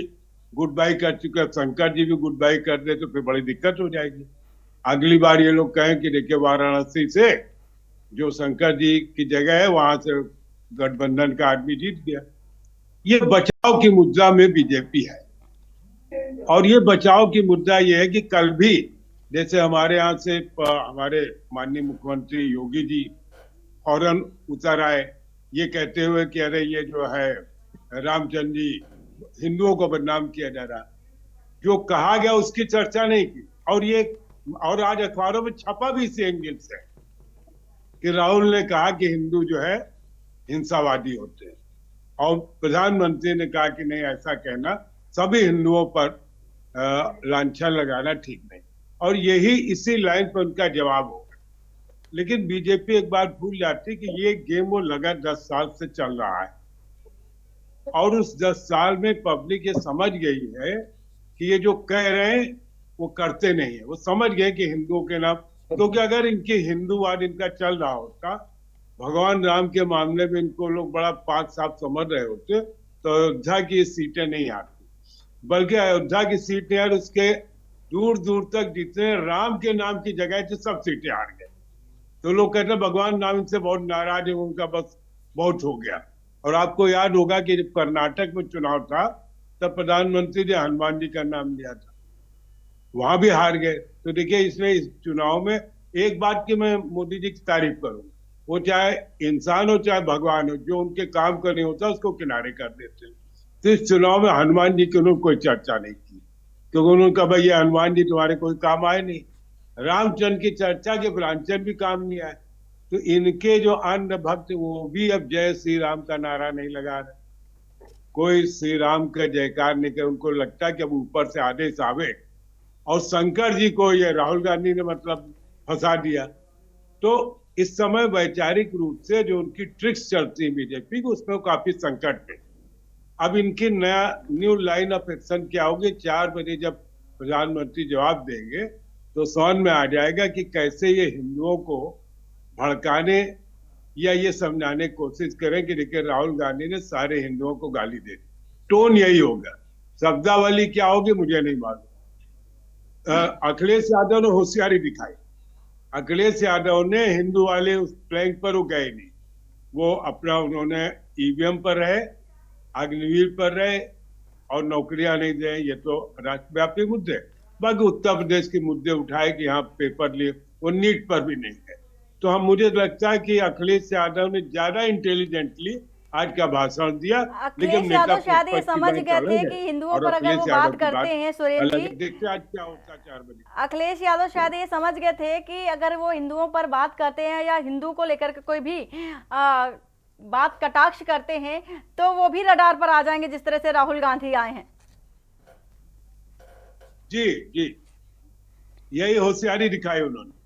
गुड बाय कर चुके हैं, शंकर जी भी गुड बाय कर दे तो फिर बड़ी दिक्कत हो जाएगी। अगली बार ये लोग कहें कि देखिए वाराणसी से जो शंकर जी की जगह है वहां से गठबंधन का आदमी जीत गया। ये बचाव की मुद्रा में बीजेपी है, और ये बचाव की मुद्दा ये है कि कल भी जैसे हमारे यहाँ से हमारे माननीय मुख्यमंत्री योगी जी फौरन उतर आए ये कहते हुए कि अरे ये जो है रामचंद्र जी हिंदुओं को बदनाम किया जा रहा है। जो कहा गया उसकी चर्चा नहीं की, और आज अखबारों में छपा भी इसी एंगल से कि राहुल ने कहा कि हिंदू जो है हिंसावादी होते हैं, और प्रधानमंत्री ने कहा कि नहीं, ऐसा कहना सभी हिंदुओं पर लांछन लगाना ठीक नहीं, और यही इसी लाइन पर उनका जवाब होगा। लेकिन बीजेपी एक बार भूल जाती कि ये गेम वो लगा 10 साल से चल रहा है, और उस 10 साल में पब्लिक ये समझ गई है कि ये जो कह रहे हैं वो करते नहीं है। वो समझ गए कि हिंदुओं के नाम, क्योंकि अगर इनके हिंदूवाद इनका चल रहा होता, भगवान राम के मामले में इनको लोग बड़ा पाक साफ समझ रहे होते तो अयोध्या की सीटें नहीं आती, बल्कि अयोध्या की सीट नहीं आ रही, उसके दूर दूर तक जितने राम के नाम की जगह थी सब सीटें हार गए। तो लोग कहते हैं भगवान राम इनसे बहुत नाराज है, उनका बस बहुत हो गया। और आपको याद होगा कि जब कर्नाटक में चुनाव था तब प्रधानमंत्री ने हनुमान जी का नाम लिया था, वहां भी हार गए। तो देखिए इसमें इस चुनाव में एक बात की मैं मोदी जी की तारीफ करूंगा, वो चाहे इंसान हो चाहे भगवान हो, जो उनके काम का नहीं होता उसको किनारे कर देते हैं। तो इस चुनाव में हनुमान जी की उन्होंने कोई चर्चा नहीं की, क्योंकि उन्होंने कहा भाई ये हनुमान जी तुम्हारे कोई काम आए नहीं। रामचंद्र की चर्चा के रामचंद्र भी काम नहीं आए। तो इनके जो अन्य भक्त वो भी अब जय श्री राम का नारा नहीं लगा रहे, कोई श्री राम का जयकार नहीं कर। उनको लगता है कि अब ऊपर से आदेश आवे, और शंकर जी को ये राहुल गांधी ने मतलब फंसा दिया। तो इस समय वैचारिक रूप से जो उनकी ट्रिक्स चलती है बीजेपी को, उसमें काफी संकट है। अब इनकी न्यू लाइन ऑफ एक्शन क्या होगी, 4 बजे जब प्रधानमंत्री जवाब देंगे तो समझ में आ जाएगा कि कैसे ये हिंदुओं को भड़काने या ये समझाने की कोशिश करें कि देखिए राहुल गांधी ने सारे हिंदुओं को गाली दे दी। टोन यही होगा, शब्दावली क्या होगी मुझे नहीं मालूम। अखिलेश यादव ने होशियारी दिखाई। अखिलेश यादव ने हिंदू वाले उस फ्लैंक पर वो गए नहीं, वो अपना उन्होंने ईवीएम पर रहे, अग्निवीर पर रहे, और नौकरियां नहीं दे। ये तो राष्ट्रव्यापी मुद्दे। बाकी उत्तर प्रदेश के मुद्दे उठाए कि यहाँ पेपर लिए, वो नीट पर भी नहीं है। तो हम मुझे लगता है कि अखिलेश यादव ने ज्यादा इंटेलिजेंटली आज का भाषण दिया। अखिलेश यादव शायद ये समझ गए थे कि हिंदुओं पर अगर वो बात करते हैं, सुरेश जी, देखते आज क्या होता 4 बजे। अखिलेश यादव शायद ये समझ गए थे कि अगर वो हिंदुओं पर बात करते हैं या हिंदू को लेकर के कोई भी बात कटाक्ष करते हैं तो वो भी रडार पर आ जाएंगे, जिस तरह से राहुल गांधी आए हैं। जी जी, यही होशियारी दिखाई उन्होंने।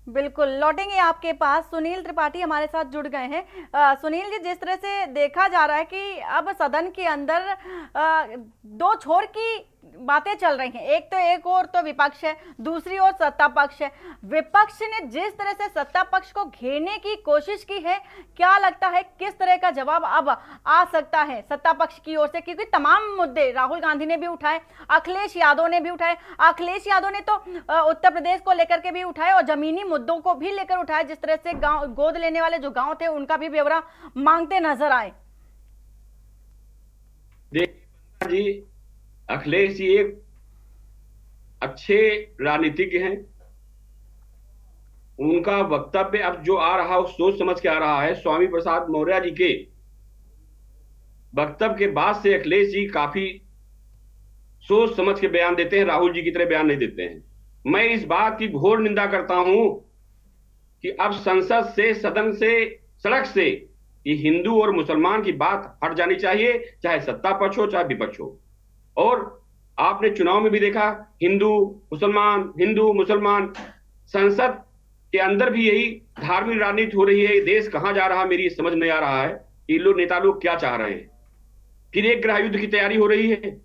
बिल्कुल, लौटेंगे आपके पास। सुनील त्रिपाठी हमारे साथ जुड़ गए हैं। सुनील जी, जिस तरह से देखा जा रहा है कि अब सदन के अंदर दो छोर की बातें चल रही हैं, एक तो एक ओर तो विपक्ष है, दूसरी ओर सत्ता पक्ष है। विपक्ष ने जिस तरह से सत्ता पक्ष को घेरने की कोशिश की है, क्या लगता है किस तरह का जवाब अब आ सकता है सत्ता पक्ष की ओर से? क्योंकि तमाम मुद्दे राहुल गांधी ने भी उठाए, अखिलेश यादव ने भी उठाए। अखिलेश यादव ने तो उत्तर प्रदेश को लेकर के भी उठाए और जमीनी मुद्दों को भी लेकर उठाए, जिस तरह से गांव गोद लेने वाले जो गांव थे उनका भी ब्यौरा मांगते नजर आए। जी, अखिलेश जी एक अच्छे राजनीतिज्ञ हैं। उनका वक्तव्य अब जो आ रहा है वो सोच समझ के आ रहा है। स्वामी प्रसाद मौर्य जी के वक्तव्य के बाद से अखिलेश जी काफी सोच समझ के बयान देते हैं, राहुल जी की तरह बयान नहीं देते हैं। मैं इस बात की घोर निंदा करता हूं कि अब संसद से, सदन से, सड़क से ये हिंदू और मुसलमान की बात हट जानी चाहिए, चाहे सत्ता पक्ष हो चाहे विपक्ष हो। और आपने चुनाव में भी देखा, हिंदू मुसलमान, संसद के अंदर भी यही धार्मिक राजनीति हो रही है। ये देश कहां जा रहा है मेरी समझ नहीं आ रहा है। ये लोग नेता लोग क्या चाह रहे हैं? फिर एक गृह युद्ध की तैयारी हो रही है।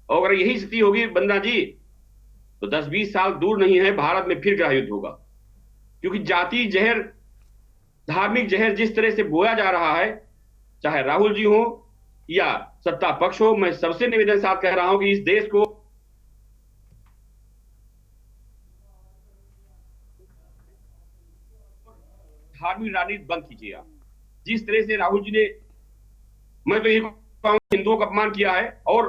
और अगर यही स्थिति होगी वंदना जी, तो 10-20 साल दूर नहीं है, भारत में फिर गृह युद्ध होगा। क्योंकि जाति जहर, धार्मिक जहर जिस तरह से बोया जा रहा है, चाहे राहुल जी हो या सत्ता पक्ष हो, मैं सबसे निवेदन साथ कह रहा हूं कि इस देश को धार्मिक राजनीति बंद कीजिए। आप जिस तरह से राहुल जी ने, मैं तो ये कहूं, हिंदुओं का अपमान किया है। और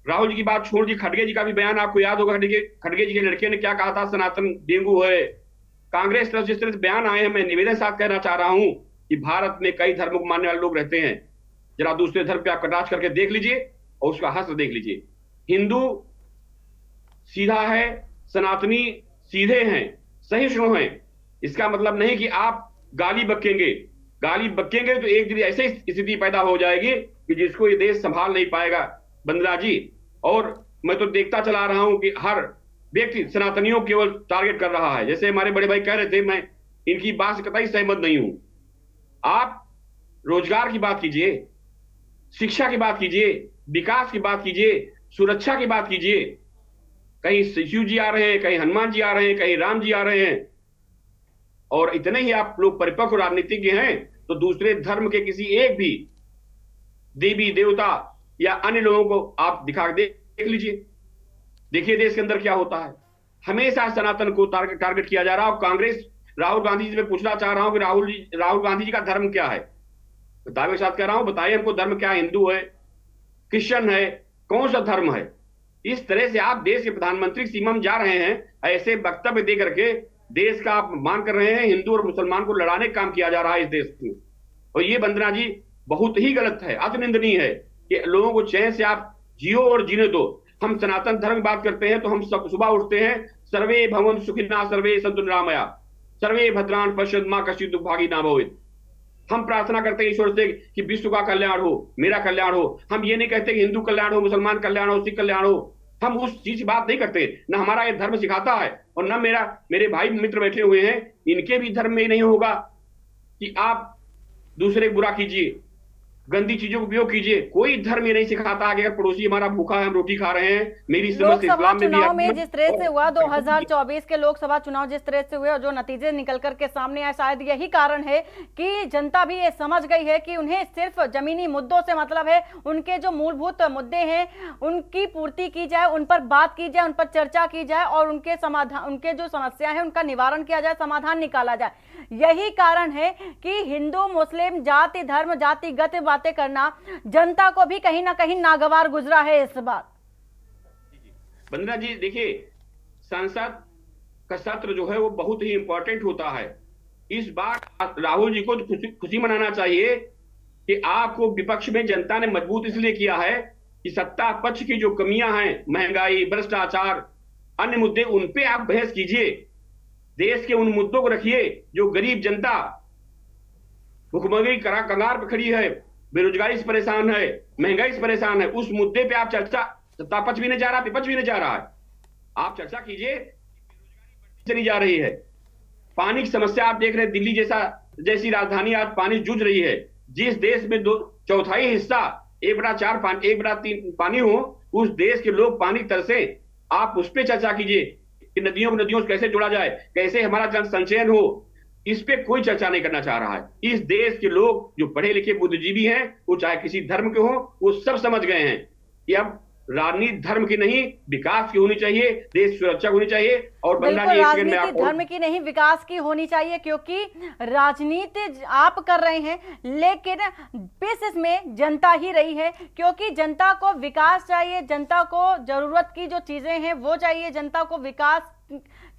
राहुल जी की बात छोड़ दी, खड़गे जी का भी बयान आपको याद होगा। खड़गे जी के लड़के ने क्या कहा था, सनातन डेंगू है। कांग्रेस तरफ जिस तरह से बयान आए हैं, मैं निवेदन साथ कहना चाह रहा हूं कि भारत में कई धर्मों को मानने वाले लोग रहते हैं। जरा दूसरे धर्म पे आप कटाक्ष करके देख लीजिए और उसका हश्र देख लीजिए। हिंदू सीधा है, सनातनी सीधे हैं, सहिष्णु हैं। इसका मतलब नहीं कि आप गाली बकेंगे तो एक दिन ऐसी स्थिति पैदा हो जाएगी कि जिसको ये देश संभाल नहीं पाएगा बंदना जी। और मैं तो देखता चला रहा हूं कि हर व्यक्ति सनातनियों को केवल टारगेट कर रहा है। जैसे हमारे बड़े भाई कह रहे थे, मैं इनकी बात से कतई सहमत नहीं हूं। आप रोजगार की बात कीजिए, शिक्षा की बात कीजिए, विकास की बात कीजिए, सुरक्षा की बात कीजिए। कहीं शिव जी आ रहे हैं, कहीं हनुमान जी आ रहे हैं, कहीं राम जी आ रहे हैं। और इतने ही आप लोग परिपक्व राजनीतिज्ञ हैं तो दूसरे धर्म के किसी एक भी देवी देवता या अन्य लोगों को आप दिखा देख लीजिए। देखिए देश के अंदर क्या होता है। हमेशा सनातन को टारगेट किया जा रहा है। और कांग्रेस, राहुल गांधी जी से पूछना चाह रहा हूं कि राहुल गांधी जी का धर्म क्या है? दावे के साथ कह रहा हूं, बताइए हमको धर्म क्या है? हिंदू है, क्रिश्चियन है, कौन सा धर्म है? इस तरह से आप देश के प्रधानमंत्री सीमा में जा रहे हैं, ऐसे वक्तव्य दे करके देश का आप मान कर रहे हैं। हिंदू और मुसलमान को लड़ाने का काम किया जा रहा है इस देश में। और ये वंदना जी बहुत ही गलत है, अति निंदनीय है कि लोगों को चैन से आप जियो और जीने दो। हम सनातन धर्म की बात करते हैं तो हम सब सुबह उठते हैं, सर्वे भवन्तु सुखिनः सर्वे सन्तु निरामया सर्वे भद्राणि पश्यन्तु मा कश्चित् दुर्भागी न भवेत्। हम प्रार्थना करते हैं ईश्वर से कि विश्व का कल्याण हो, मेरा कल्याण हो। हम ये नहीं कहते कि हिंदू कल्याण हो, मुसलमान कल्याण हो, सिख कल्याण हो। हम उस चीज की बात नहीं करते। न हमारा ये धर्म सिखाता है और न मेरे भाई मित्र बैठे हुए हैं, इनके भी धर्म में नहीं होगा कि आप दूसरे बुरा कीजिए, गंदी चीजों का उपयोग कीजिए। कोई धर्म ये नहीं सिखाता है कि अगर पड़ोसी हमारा भूखा है हम रोटी खा रहे हैं। मेरी समझ से लोकसभा इस्लाम में भी चुनाव में जिस तरह से हुआ, 2024 के लोकसभा चुनाव जिस तरह से हुए और जो नतीजे निकल कर के सामने आए, शायद यही कारण है कि जनता भी ये समझ गई है कि उन्हें सिर्फ जमीनी मुद्दों से मतलब है। उनके जो मूलभूत मुद्दे हैं उनकी पूर्ति की जाए, उन पर बात की जाए, उन पर चर्चा की जाए और उनके समाधान, उनके जो समस्या है उनका निवारण किया जाए, समाधान निकाला जाए। यही कारण है कि हिंदू मुस्लिम जाति धर्म जातिगत बातें करना जनता को भी कहीं ना कहीं नागवार गुजरा है इस बार। बंदना जी देखिए, संसद का सत्र जो है वो बहुत ही इंपॉर्टेंट होता है। इस बार राहुल जी को खुशी मनाना चाहिए कि आपको विपक्ष में जनता ने मजबूत इसलिए किया है कि सत्ता पक्ष की जो कमियां हैं, महंगाई, भ्रष्टाचार, अन्य मुद्दे, उन पे आप बहस कीजिए। देश के उन मुद्दों को रखिए जो गरीब जनता भुखमरी कगार पर खड़ी है, बेरोजगारी से परेशान है, महंगाई से परेशान है। उस मुद्दे पे आप चर्चा, सत्ता पक्ष भी नहीं जा रहा, विपक्ष भी नहीं जा रहा है, आप चर्चा कीजिए। चली जा रही है, पानी की समस्या आप देख रहे हैं, दिल्ली जैसी राजधानी आज पानी जूझ रही है। जिस देश में 2/4 हिस्सा 1/4 पानी हो, उस देश के लोग पानी तरसे। आप उस पर चर्चा कीजिए कि नदियों से कैसे जोड़ा जाए, कैसे हमारा जल संचयन हो। इस पे कोई चर्चा नहीं करना चाह रहा है। इस देश के लोग जो पढ़े लिखे बुद्धिजीवी हैं, वो चाहे किसी धर्म के हो, वो सब समझ गए हैं कि अब राजनीति धर्म की नहीं विकास की होनी चाहिए, देश सुरक्षा होनी चाहिए। और राजनीति धर्म की नहीं विकास की होनी चाहिए, क्योंकि राजनीति आप कर रहे हैं लेकिन बेसिस में जनता ही रही है। क्योंकि जनता को विकास चाहिए, जनता को जरूरत की जो चीजें हैं वो चाहिए, जनता को विकास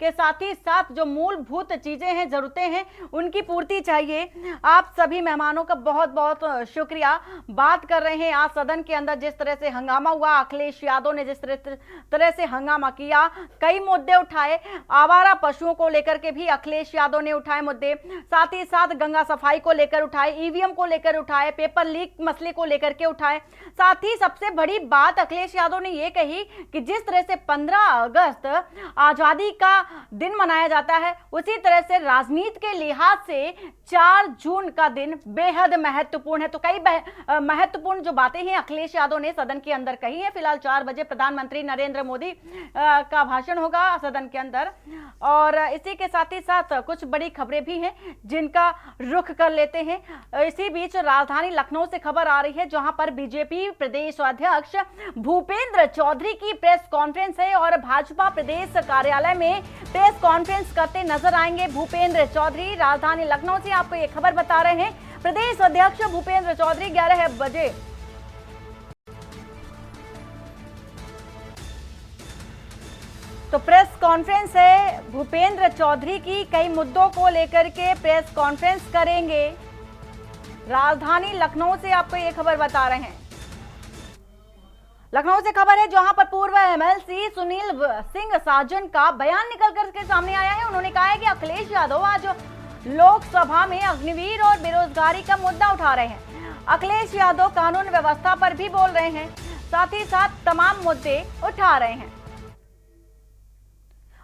के साथ ही साथ जो मूलभूत चीजें हैं, जरूरतें हैं, उनकी पूर्ति चाहिए। आप सभी मेहमानों का बहुत बहुत शुक्रिया। बात कर रहे हैं आज सदन के अंदर जिस तरह से हंगामा हुआ, अखिलेश यादव ने जिस तरह से हंगामा किया, कई मुद्दे उठाए, आवारा पशुओं को लेकर के भी अखिलेश यादव ने उठाए मुद्दे, साथ ही साथ गंगा सफाई को लेकर उठाए, ईवीएम को लेकर उठाए, पेपर लीक मसले को लेकर के उठाए। साथ ही सबसे बड़ी बात अखिलेश यादव ने यह कही कि जिस तरह से 15 अगस्त आजादी का दिन मनाया जाता है, उसी तरह से राजनीति के लिहाज से 4 जून का दिन बेहद महत्वपूर्ण है। तो कई महत्वपूर्ण जो बातें हैं अखिलेश यादव ने सदन के अंदर कही है। फिलहाल 4 बजे प्रधानमंत्री नरेंद्र मोदी का भाषण होगा सदन के अंदर, और इसी के साथ ही साथ कुछ बड़ी खबरें भी हैं जिनका रुख कर लेते हैं। इसी बीच राजधानी लखनऊ से खबर आ रही है, जहां पर बीजेपी प्रदेश अध्यक्ष भूपेंद्र चौधरी की प्रेस कॉन्फ्रेंस है और भाजपा प्रदेश कार्यालय में प्रेस कॉन्फ्रेंस करते नजर आएंगे भूपेंद्र चौधरी। राजधानी लखनऊ से आपको ये खबर बता रहे हैं, प्रदेश अध्यक्ष भूपेंद्र चौधरी 11 बजे तो प्रेस कॉन्फ्रेंस है भूपेंद्र चौधरी की, कई मुद्दों को लेकर के प्रेस कॉन्फ्रेंस करेंगे। राजधानी लखनऊ से आपको ये खबर बता रहे हैं। लखनऊ से खबर है जहां पर पूर्व एमएलसी सुनील सिंह साजन का बयान निकल करके सामने आया है। उन्होंने कहा है कि अखिलेश यादव आज लोकसभा में अग्निवीर और बेरोजगारी का मुद्दा उठा रहे हैं। अखिलेश यादव कानून व्यवस्था पर भी बोल रहे हैं, साथ ही साथ तमाम मुद्दे उठा रहे हैं।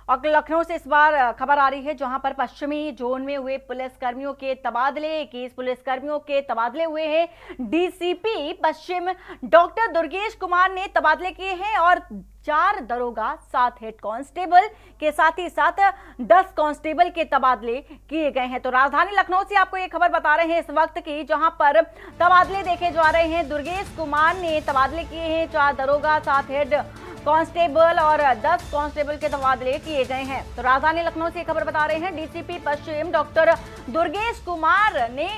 और लखनऊ से इस बार खबर आ रही है जहां पर पश्चिमी जोन में हुए पुलिसकर्मियों के तबादले, 21 पुलिसकर्मियों के तबादले हुए हैं। डीसीपी पश्चिम डॉक्टर दुर्गेश कुमार ने तबादले किए हैं और 4 दरोगा, 7 हेड कांस्टेबल के साथ ही साथ 10 कांस्टेबल के तबादले किए गए हैं। तो राजधानी लखनऊ से आपको ये खबर बता रहे हैं इस वक्त की, जहां पर तबादले देखे जा रहे हैं। दुर्गेश कुमार ने तबादले किए हैं, 4 दरोगा, 7 हेड कांस्टेबल और 10 कांस्टेबल के तबादले किए गए हैं। तो राजधानी लखनऊ से खबर बता रहे हैं, डीसीपी पश्चिम डॉक्टर दुर्गेश कुमार ने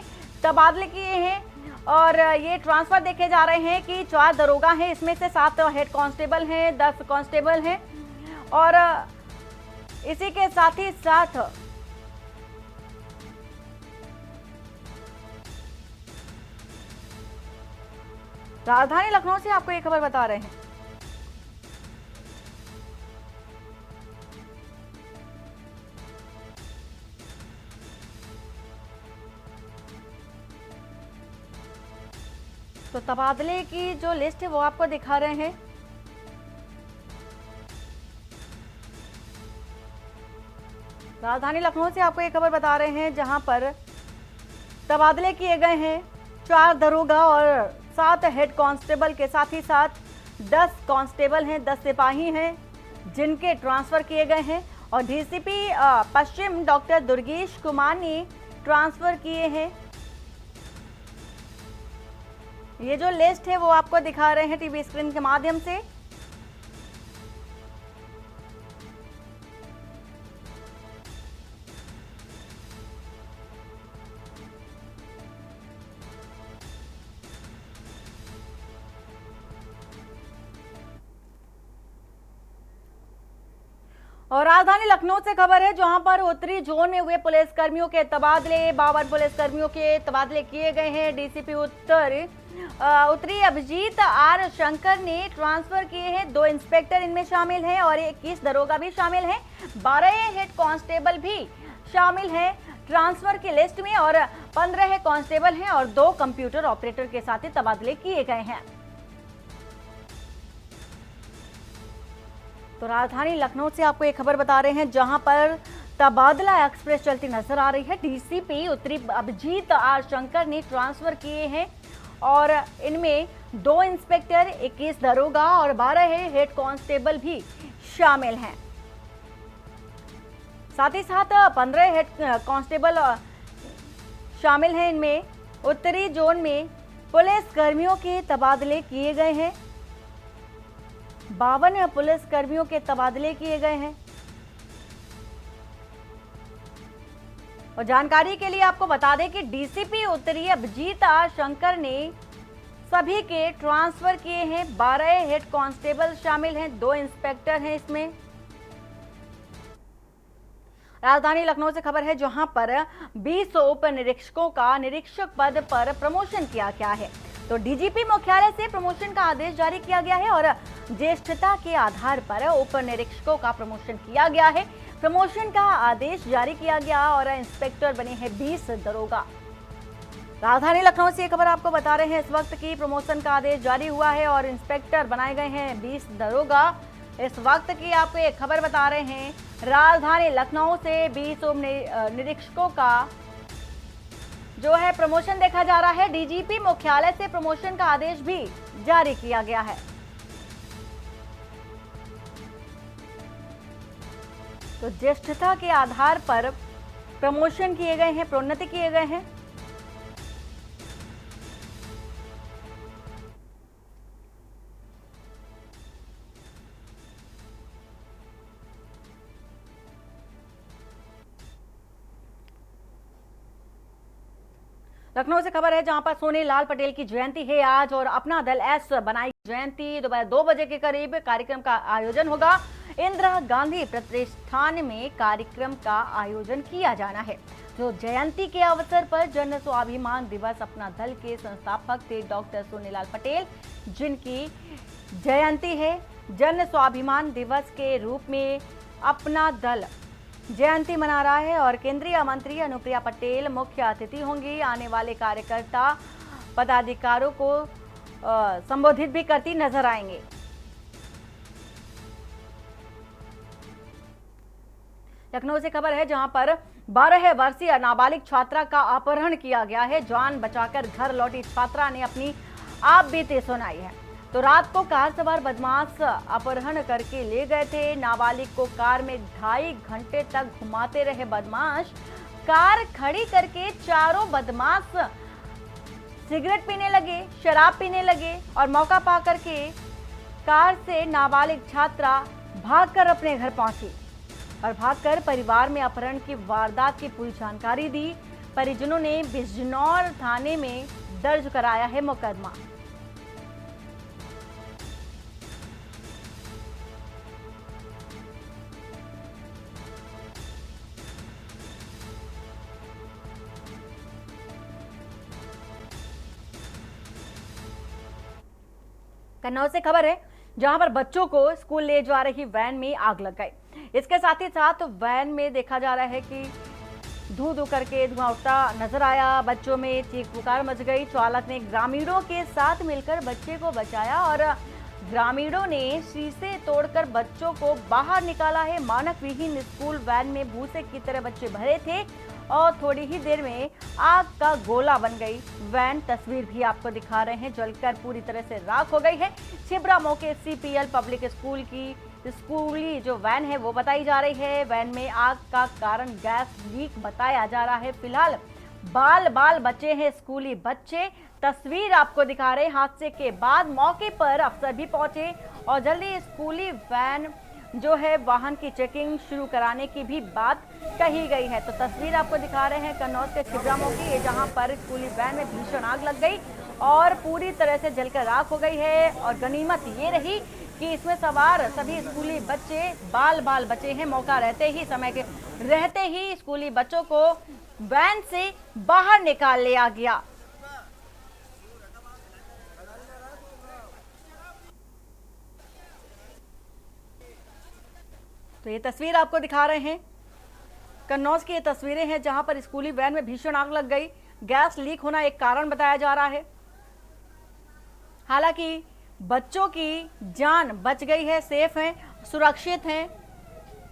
तबादले किए हैं और ये ट्रांसफर देखे जा रहे हैं कि 4 दरोगा हैं, इसमें से 7 हेड कांस्टेबल हैं, 10 कांस्टेबल हैं और इसी के साथ ही साथ राजधानी लखनऊ से आपको ये खबर बता रहे हैं। तो तबादले की जो लिस्ट है वो आपको दिखा रहे हैं। राजधानी लखनऊ से आपको ये खबर बता रहे हैं जहां पर तबादले किए गए हैं, 4 दरोगा और 7 हेड कांस्टेबल के साथ ही साथ 10 कांस्टेबल हैं, 10 सिपाही हैं जिनके ट्रांसफर किए गए हैं और डीसीपी पश्चिम डॉक्टर दुर्गेश कुमार ने ट्रांसफर किए हैं। ये जो लिस्ट है वो आपको दिखा रहे हैं टीवी स्क्रीन के माध्यम से। और राजधानी लखनऊ से खबर है जहां पर उत्तरी जोन में हुए पुलिसकर्मियों के तबादले, 52 पुलिसकर्मियों के तबादले किए गए हैं। डीसीपी उत्तरी अभिजीत आर शंकर ने ट्रांसफर किए हैं, 2 इंस्पेक्टर इनमें शामिल हैं और 21 दरोगा भी शामिल हैं, 12 हेड कांस्टेबल भी शामिल हैं ट्रांसफर की लिस्ट में और 15 कांस्टेबल हैं और 2 कंप्यूटर ऑपरेटर के साथ ही तबादले किए गए हैं। तो राजधानी लखनऊ से आपको एक खबर बता रहे हैं जहां पर तबादला एक्सप्रेस चलती नजर आ रही है। डीसीपी उत्तरी अभिजीत आर शंकर ने ट्रांसफर किए हैं और इनमें 2 इंस्पेक्टर, 21 दरोगा और 12 हेड कांस्टेबल भी शामिल हैं। साथ ही साथ 15 हेड कांस्टेबल शामिल हैं। इनमें उत्तरी जोन में पुलिस कर्मियों के तबादले किए गए हैं, 52 पुलिस कर्मियों के तबादले किए गए हैं। और जानकारी के लिए आपको बता दें कि डीसीपी उत्तरी अभिजीत आर शंकर ने सभी के ट्रांसफर किए हैं, 12 हेड कांस्टेबल शामिल हैं, 2 इंस्पेक्टर हैं इसमें। राजधानी लखनऊ से खबर है जहां पर 20 उप निरीक्षकों का निरीक्षक पद पर प्रमोशन किया गया है। तो डीजीपी मुख्यालय से प्रमोशन का आदेश जारी किया गया है और ज्येष्ठता के आधार पर उप निरीक्षकों का प्रमोशन किया गया है। प्रमोशन का आदेश जारी किया गया और इंस्पेक्टर बने हैं 20 दरोगा। राजधानी लखनऊ से ये खबर आपको बता रहे हैं इस वक्त की प्रमोशन का आदेश जारी हुआ है और इंस्पेक्टर बनाए गए हैं 20 दरोगा। इस वक्त की आपको एक खबर बता रहे हैं, राजधानी लखनऊ से 20 उप निरीक्षकों का जो है प्रमोशन देखा जा रहा है। डीजीपी मुख्यालय से प्रमोशन का आदेश भी जारी किया गया है। तो ज्येष्ठता के आधार पर प्रमोशन किए गए हैं, प्रोन्नति किए गए हैं। लखनऊ से खबर है जहां पर सोनीलाल पटेल की जयंती है आज और अपना दल एस बनाई जयंती दोपहर 2 बजे के करीब कार्यक्रम का आयोजन होगा। इंदिरा गांधी प्रतिष्ठान में कार्यक्रम का आयोजन किया जाना है। जो जयंती के अवसर पर जन स्वाभिमान दिवस अपना दल के संस्थापक थे डॉक्टर सोनीलाल पटेल, जिनकी जयंती है। जन स्वाभिमान दिवस के रूप में अपना दल जयंती मना रहा है और केंद्रीय मंत्री अनुप्रिया पटेल मुख्य अतिथि होंगी। आने वाले कार्यकर्ता पदाधिकारियों को संबोधित भी करती नजर आएंगे। लखनऊ से खबर है जहां पर 12 वर्षीय नाबालिग छात्रा का अपहरण किया गया है। जान बचाकर घर लौटी छात्रा ने अपनी आप बीती सुनाई है। तो रात को कार सवार बदमाश अपहरण करके ले गए थे। नाबालिग को कार में 2.5 घंटे तक घुमाते रहे बदमाश। कार खड़ी करके चारों बदमाश सिगरेट पीने लगे, शराब पीने लगे और मौका पा करके कार से नाबालिग छात्रा भागकर अपने घर पहुंची और भागकर परिवार में अपहरण की वारदात की पूरी जानकारी दी। परिजनों ने बिजनौर थाने में दर्ज कराया है मुकदमा। कन्नौज से खबर है जहां पर बच्चों को स्कूल ले जा रही वैन में आग लग गई। इसके साथ ही साथ वैन में देखा जा रहा है कि धू धू करके धुआं उठता नजर आया। बच्चों में चीख पुकार मच गई। चालक ने ग्रामीणों के साथ मिलकर बच्चे को बचाया और ग्रामीणों ने शीशे तोड़कर बच्चों को बाहर निकाला है। मानक विहीन स्कूल वैन में भूसे की तरह बच्चे भरे थे और थोड़ी ही देर में आग का गोला बन गई वैन। तस्वीर भी आपको दिखा रहे हैं, जलकर पूरी तरह से राख हो गई है। छिबरामऊ के सीपीएल पब्लिक स्कूल की स्कूली जो वैन है वो बताई जा रही है। वैन में आग का कारण गैस लीक बताया जा रहा है। फिलहाल बाल बचे हैं स्कूली बच्चे। तस्वीर आपको दिखा रहे हैं। हादसे के बाद मौके पर अफसर भी पहुंचे और जल्दी स्कूली वैन जो है वाहन की चेकिंग शुरू कराने की भी बात कही गई है। तो तस्वीर आपको दिखा रहे हैं कन्नौज के छिबरामऊ की, जहां पर स्कूली वैन में भीषण आग लग गई और पूरी तरह से जलकर राख हो गई है। और गनीमत ये रही कि इसमें सवार सभी स्कूली बच्चे बाल बचे हैं। मौका रहते ही, समय के रहते ही स्कूली बच्चों को वैन से बाहर निकाल लिया गया। तो ये तस्वीर आपको दिखा रहे हैं कन्नौज की ये तस्वीरें हैं जहां पर स्कूली वैन में भीषण आग लग गई। गैस लीक होना एक कारण बताया जा रहा है। हालांकि बच्चों की जान बच गई है, सेफ हैं, सुरक्षित हैं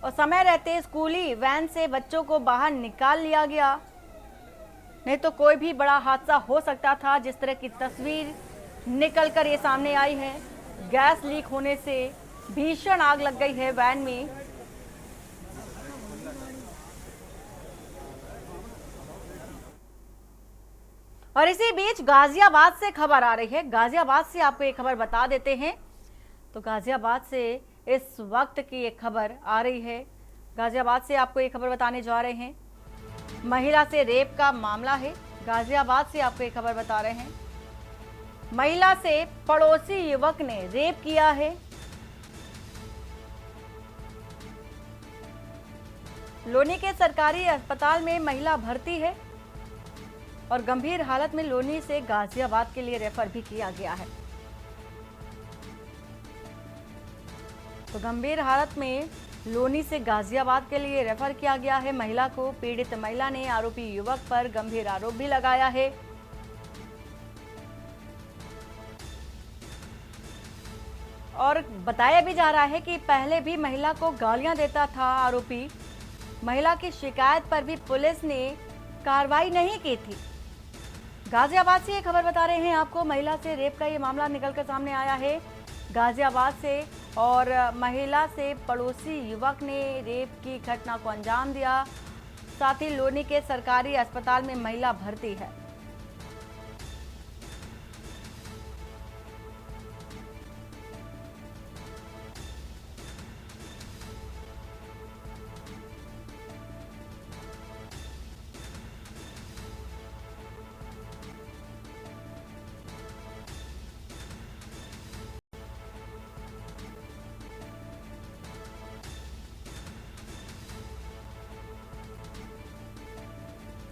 और समय रहते स्कूली वैन से बच्चों को बाहर निकाल लिया गया। नहीं तो कोई भी बड़ा हादसा हो सकता था। जिस तरह की तस्वीर निकलकर ये सामने आई है, गैस लीक होने से भीषण आग लग गई है वैन में। और इसी बीच गाजियाबाद से खबर आ रही है। गाजियाबाद से आपको एक खबर बता देते हैं। तो गाजियाबाद से इस वक्त की एक खबर आ रही है। गाजियाबाद से आपको एक खबर बताने जा रहे हैं। महिला से रेप का मामला है। गाजियाबाद से आपको एक खबर बता रहे हैं। महिला से पड़ोसी युवक ने रेप किया है। लोनी के सरकारी अस्पताल में महिला भर्ती है और गंभीर हालत में लोनी से गाजियाबाद के लिए रेफर भी किया गया है। तो गंभीर हालत में लोनी से गाजियाबाद के लिए रेफर किया गया है महिला को। पीड़ित महिला ने आरोपी युवक पर गंभीर आरोप भी लगाया है। और बताया भी जा रहा है कि पहले भी महिला को गालियां देता था आरोपी। महिला की शिकायत पर भी पुलिस ने कार्रवाई नहीं की थी। गाजियाबाद से ये खबर बता रहे हैं आपको, महिला से रेप का ये मामला निकलकर सामने आया है गाजियाबाद से। और महिला से पड़ोसी युवक ने रेप की घटना को अंजाम दिया। साथ ही लोनी के सरकारी अस्पताल में महिला भर्ती है।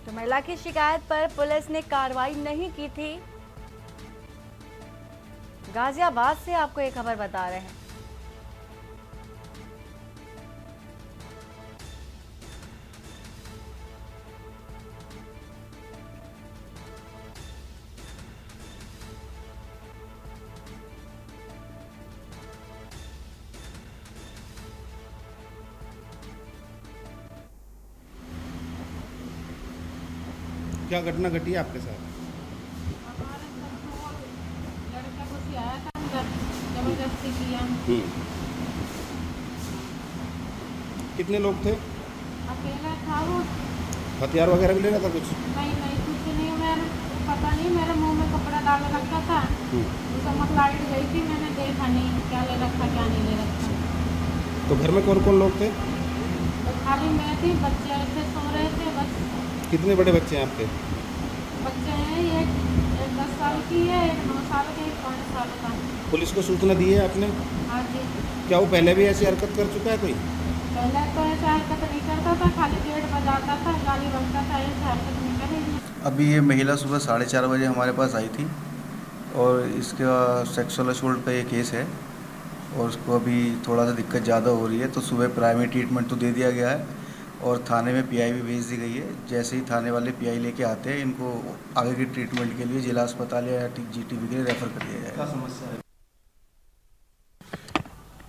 तो महिला की शिकायत पर पुलिस ने कार्रवाई नहीं की थी। गाजियाबाद से आपको एक खबर बता रहे हैं। क्या घटना घटी है आपके साथ? लड़का को सियाया था अंदर, जबरदस्ती किया। कितने लोग थे? अकेला था वो। हथियार वगैरह भी ले रहा था कुछ? नहीं कुछ नहीं, मैंने पता नहीं, मेरे मुंह में कपड़ा डाल रखा था। चमक लाइट गई थी, मैंने देखा नहीं क्या ले रखा क्या नहीं ले रखा। तो घर में कौन कौन लोग थे? तो खाली मैं थी, बच्चे ऐसे सो रहे थे बस। कितने बड़े बच्चे हैं आपके? बच्चे हैं, एक 10 साल की है, एक 9 साल की, एक 5 साल का। पुलिस को सूचना दी है आपने? हाँ जी। क्या वो पहले भी ऐसी हरकत कर चुका है कोई? पहले तो ऐसा हरकत नहीं करता था, खाली गेट बजाता था, गाली बकता था, ऐसा हरकत नहीं करेगी। अभी ये महिला सुबह 4:30 बजे हमारे पास आई थी और इसका सेक्सुअल असॉल्ट का ये केस है और उसको अभी थोड़ा सा दिक्कत ज़्यादा हो रही है। तो सुबह प्राइमरी ट्रीटमेंट तो दे दिया गया है और थाने में पीआई भी भेज दी गई है। जैसे ही थाने वाले पीआई लेके आते हैं, इनको आगे की ट्रीटमेंट के लिए जिला अस्पताल या जीटीबी के लिए रेफर कर दिया जाएगा। क्या समस्या है?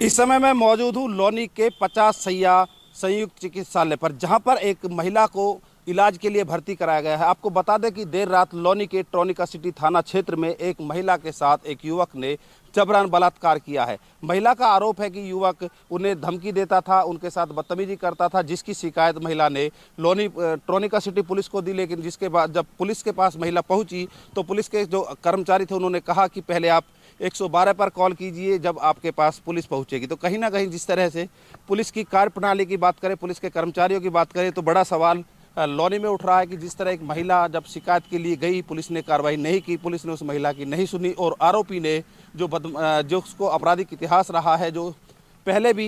इस समय मैं मौजूद हूँ लोनी के 50 सैया संयुक्त चिकित्सालय पर, जहां पर एक महिला को इलाज के लिए भर्ती कराया गया है। आपको बता दें कि देर रात लोनी के ट्रोनिका सिटी थाना क्षेत्र में एक महिला के साथ एक युवक ने जबरन बलात्कार किया है। महिला का आरोप है कि युवक उन्हें धमकी देता था, उनके साथ बदतमीजी करता था, जिसकी शिकायत महिला ने लोनी ट्रोनिका सिटी पुलिस को दी। लेकिन जिसके बाद जब पुलिस के पास महिला पहुंची तो पुलिस के जो कर्मचारी थे उन्होंने कहा कि पहले आप 112 पर कॉल कीजिए, जब आपके पास पुलिस पहुंचेगी। तो कहीं ना कहीं जिस तरह से पुलिस की कार्यप्रणाली की बात करें, पुलिस के कर्मचारियों की बात करें, तो बड़ा सवाल लोनी में उठ रहा है कि जिस तरह एक महिला जब शिकायत के लिए गई, पुलिस ने कार्रवाई नहीं की, पुलिस ने उस महिला की नहीं सुनी और आरोपी ने जो उसको आपराधिक इतिहास रहा है, जो पहले भी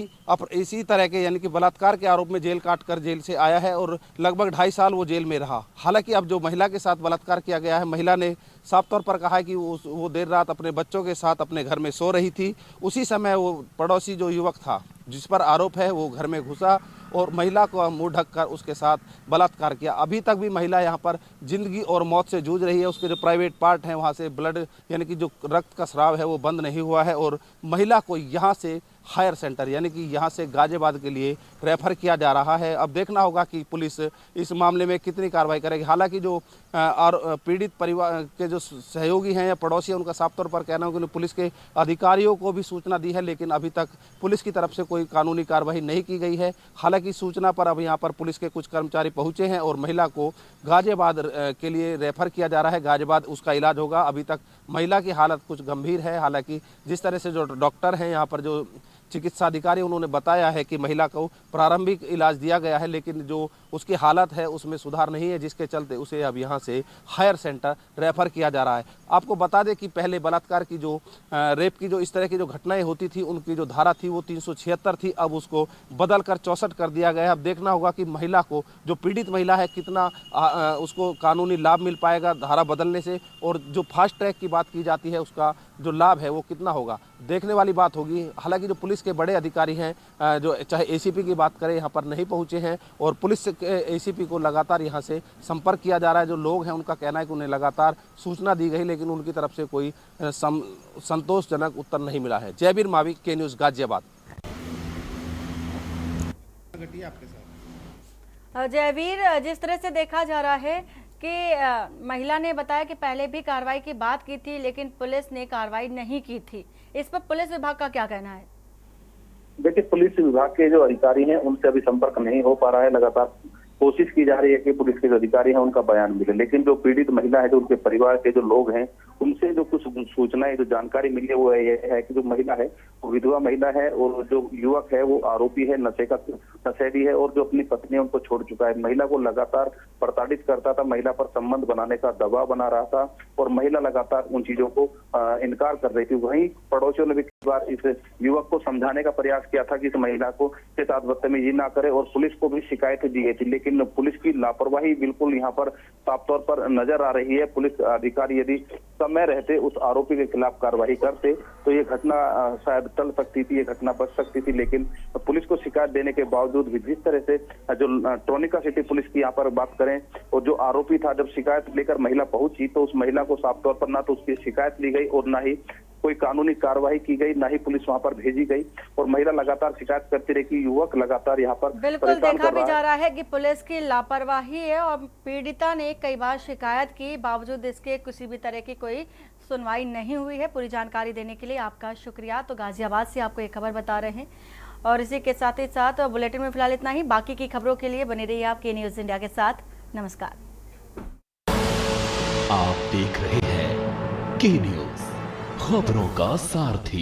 इसी तरह के यानी कि बलात्कार के आरोप में जेल काट कर जेल से आया है और लगभग 2.5 साल वो जेल में रहा। हालांकि अब जो महिला के साथ बलात्कार किया गया है, महिला ने साफ तौर पर कहा है कि वो देर रात अपने बच्चों के साथ अपने घर में सो रही थी। उसी समय वो पड़ोसी जो युवक था जिस पर आरोप है वो घर में घुसा और महिला को मुंह ढककर उसके साथ बलात्कार किया। अभी तक भी महिला यहाँ पर जिंदगी और मौत से जूझ रही है। उसके जो प्राइवेट पार्ट हैं वहाँ से ब्लड यानी कि जो रक्त का स्राव है वो बंद नहीं हुआ है और महिला को यहाँ से हायर सेंटर यानी कि यहाँ से गाजियाबाद के लिए रेफर किया जा रहा है। अब देखना होगा कि पुलिस इस मामले में कितनी कार्रवाई करेगी। हालांकि जो और पीड़ित परिवार के जो सहयोगी हैं या पड़ोसी हैं उनका साफ तौर पर कहना है कि पुलिस के अधिकारियों को भी सूचना दी है, लेकिन अभी तक पुलिस की तरफ से कोई कानूनी कार्रवाई नहीं की गई है। हालांकि सूचना पर अब यहाँ पर पुलिस के कुछ कर्मचारी पहुँचे हैं और महिला को गाजियाबाद के लिए रेफर किया जा रहा है। गाजियाबाद उसका इलाज होगा। अभी तक महिला की हालत कुछ गंभीर है। हालांकि जिस तरह से जो डॉक्टर हैं यहाँ पर जो चिकित्सा अधिकारी उन्होंने बताया है कि महिला को प्रारंभिक इलाज दिया गया है, लेकिन जो उसकी हालत है उसमें सुधार नहीं है, जिसके चलते उसे अब यहाँ से हायर सेंटर रेफर किया जा रहा है। आपको बता दें कि पहले बलात्कार की जो रेप की जो इस तरह की जो घटनाएं होती थी, उनकी जो धारा थी वो 376 थी, अब उसको बदल कर 64 कर दिया गया है। अब देखना होगा कि महिला को, जो पीड़ित महिला है, कितना उसको कानूनी लाभ मिल पाएगा धारा बदलने से, और जो फास्ट ट्रैक की बात की जाती है उसका जो लाभ है वो कितना होगा, देखने वाली बात होगी। हालांकि जो पुलिस के बड़े अधिकारी हैं, जो चाहे एसीपी की बात करें, यहाँ पर नहीं पहुँचे हैं, और पुलिस एसीपी को लगातार यहाँ से संपर्क किया जा रहा है। जो लोग हैं उनका कहना है कि उन्हें लगातार सूचना दी गई, लेकिन उनकी तरफ से कोई संतोषजनक उत्तर नहीं मिला है। जयवीर मावी, के न्यूज़, गाजियाबाद। जयवीर, जिस तरह से देखा जा रहा है कि महिला ने बताया कि पहले भी कार्रवाई की बात की थी, लेकिन पुलिस ने कार्रवाई नहीं की थी, इस पर पुलिस विभाग का क्या कहना है? देखिए, पुलिस विभाग के जो अधिकारी हैं उनसे अभी संपर्क नहीं हो पा रहा है। लगातार कोशिश की जा रही है कि पुलिस के जो अधिकारी हैं उनका बयान मिले, लेकिन जो पीड़ित महिला है, जो उनके परिवार के जो लोग हैं, उनसे जो कुछ सूचनाएं, जो जानकारी मिली है वो ये है कि जो महिला है वो विधवा महिला है, और जो युवक है वो आरोपी है, नशेड़ी है, और जो अपनी पत्नी है उनको छोड़ चुका है। महिला को लगातार प्रताड़ित करता था, महिला पर संबंध बनाने का दबाव बना रहा था, और महिला लगातार उन चीजों को इनकार कर रही थी। वहीं पड़ोसियों ने भी कई बार इस युवक को समझाने का प्रयास किया था कि इस महिला को के साथ बदतमीजी ना करे, और पुलिस को भी शिकायत दी गई थी, लेकिन पुलिस की लापरवाही बिल्कुल यहाँ पर साफ तौर पर नजर आ रही है। पुलिस अधिकारी यदि समय रहते उस आरोपी के खिलाफ कार्रवाई करते तो ये घटना शायद टल सकती थी, ये घटना बच सकती थी, लेकिन पुलिस को शिकायत देने के बावजूद भी जिस तरह से जो ट्रोनिका सिटी पुलिस की यहाँ पर बात करें, और जो आरोपी था, जब शिकायत लेकर महिला पहुंची तो उस महिला को साफ तौर पर ना तो उसकी शिकायत ली गई और ना ही कोई कानूनी कार्रवाई की गई, ना ही पुलिस वहां पर भेजी गई, और महिला लगातार शिकायत करती रही कि युवक लगातार यहाँ पर बिल्कुल देखा भी जा रहा है कि पुलिस की लापरवाही है, और पीड़िता ने कई बार शिकायत की, बावजूद इसके किसी भी तरह की कोई सुनवाई नहीं हुई है। पूरी जानकारी देने के लिए आपका शुक्रिया। तो गाजियाबाद से आपको एक खबर बता रहे हैं, और इसी के साथ ही साथ बुलेटिन में फिलहाल इतना ही। बाकी की खबरों के लिए बने रहिए आप के न्यूज़ इंडिया के साथ। नमस्कार। आप देख रहे हैं के न्यूज़, खबरों का सारथी।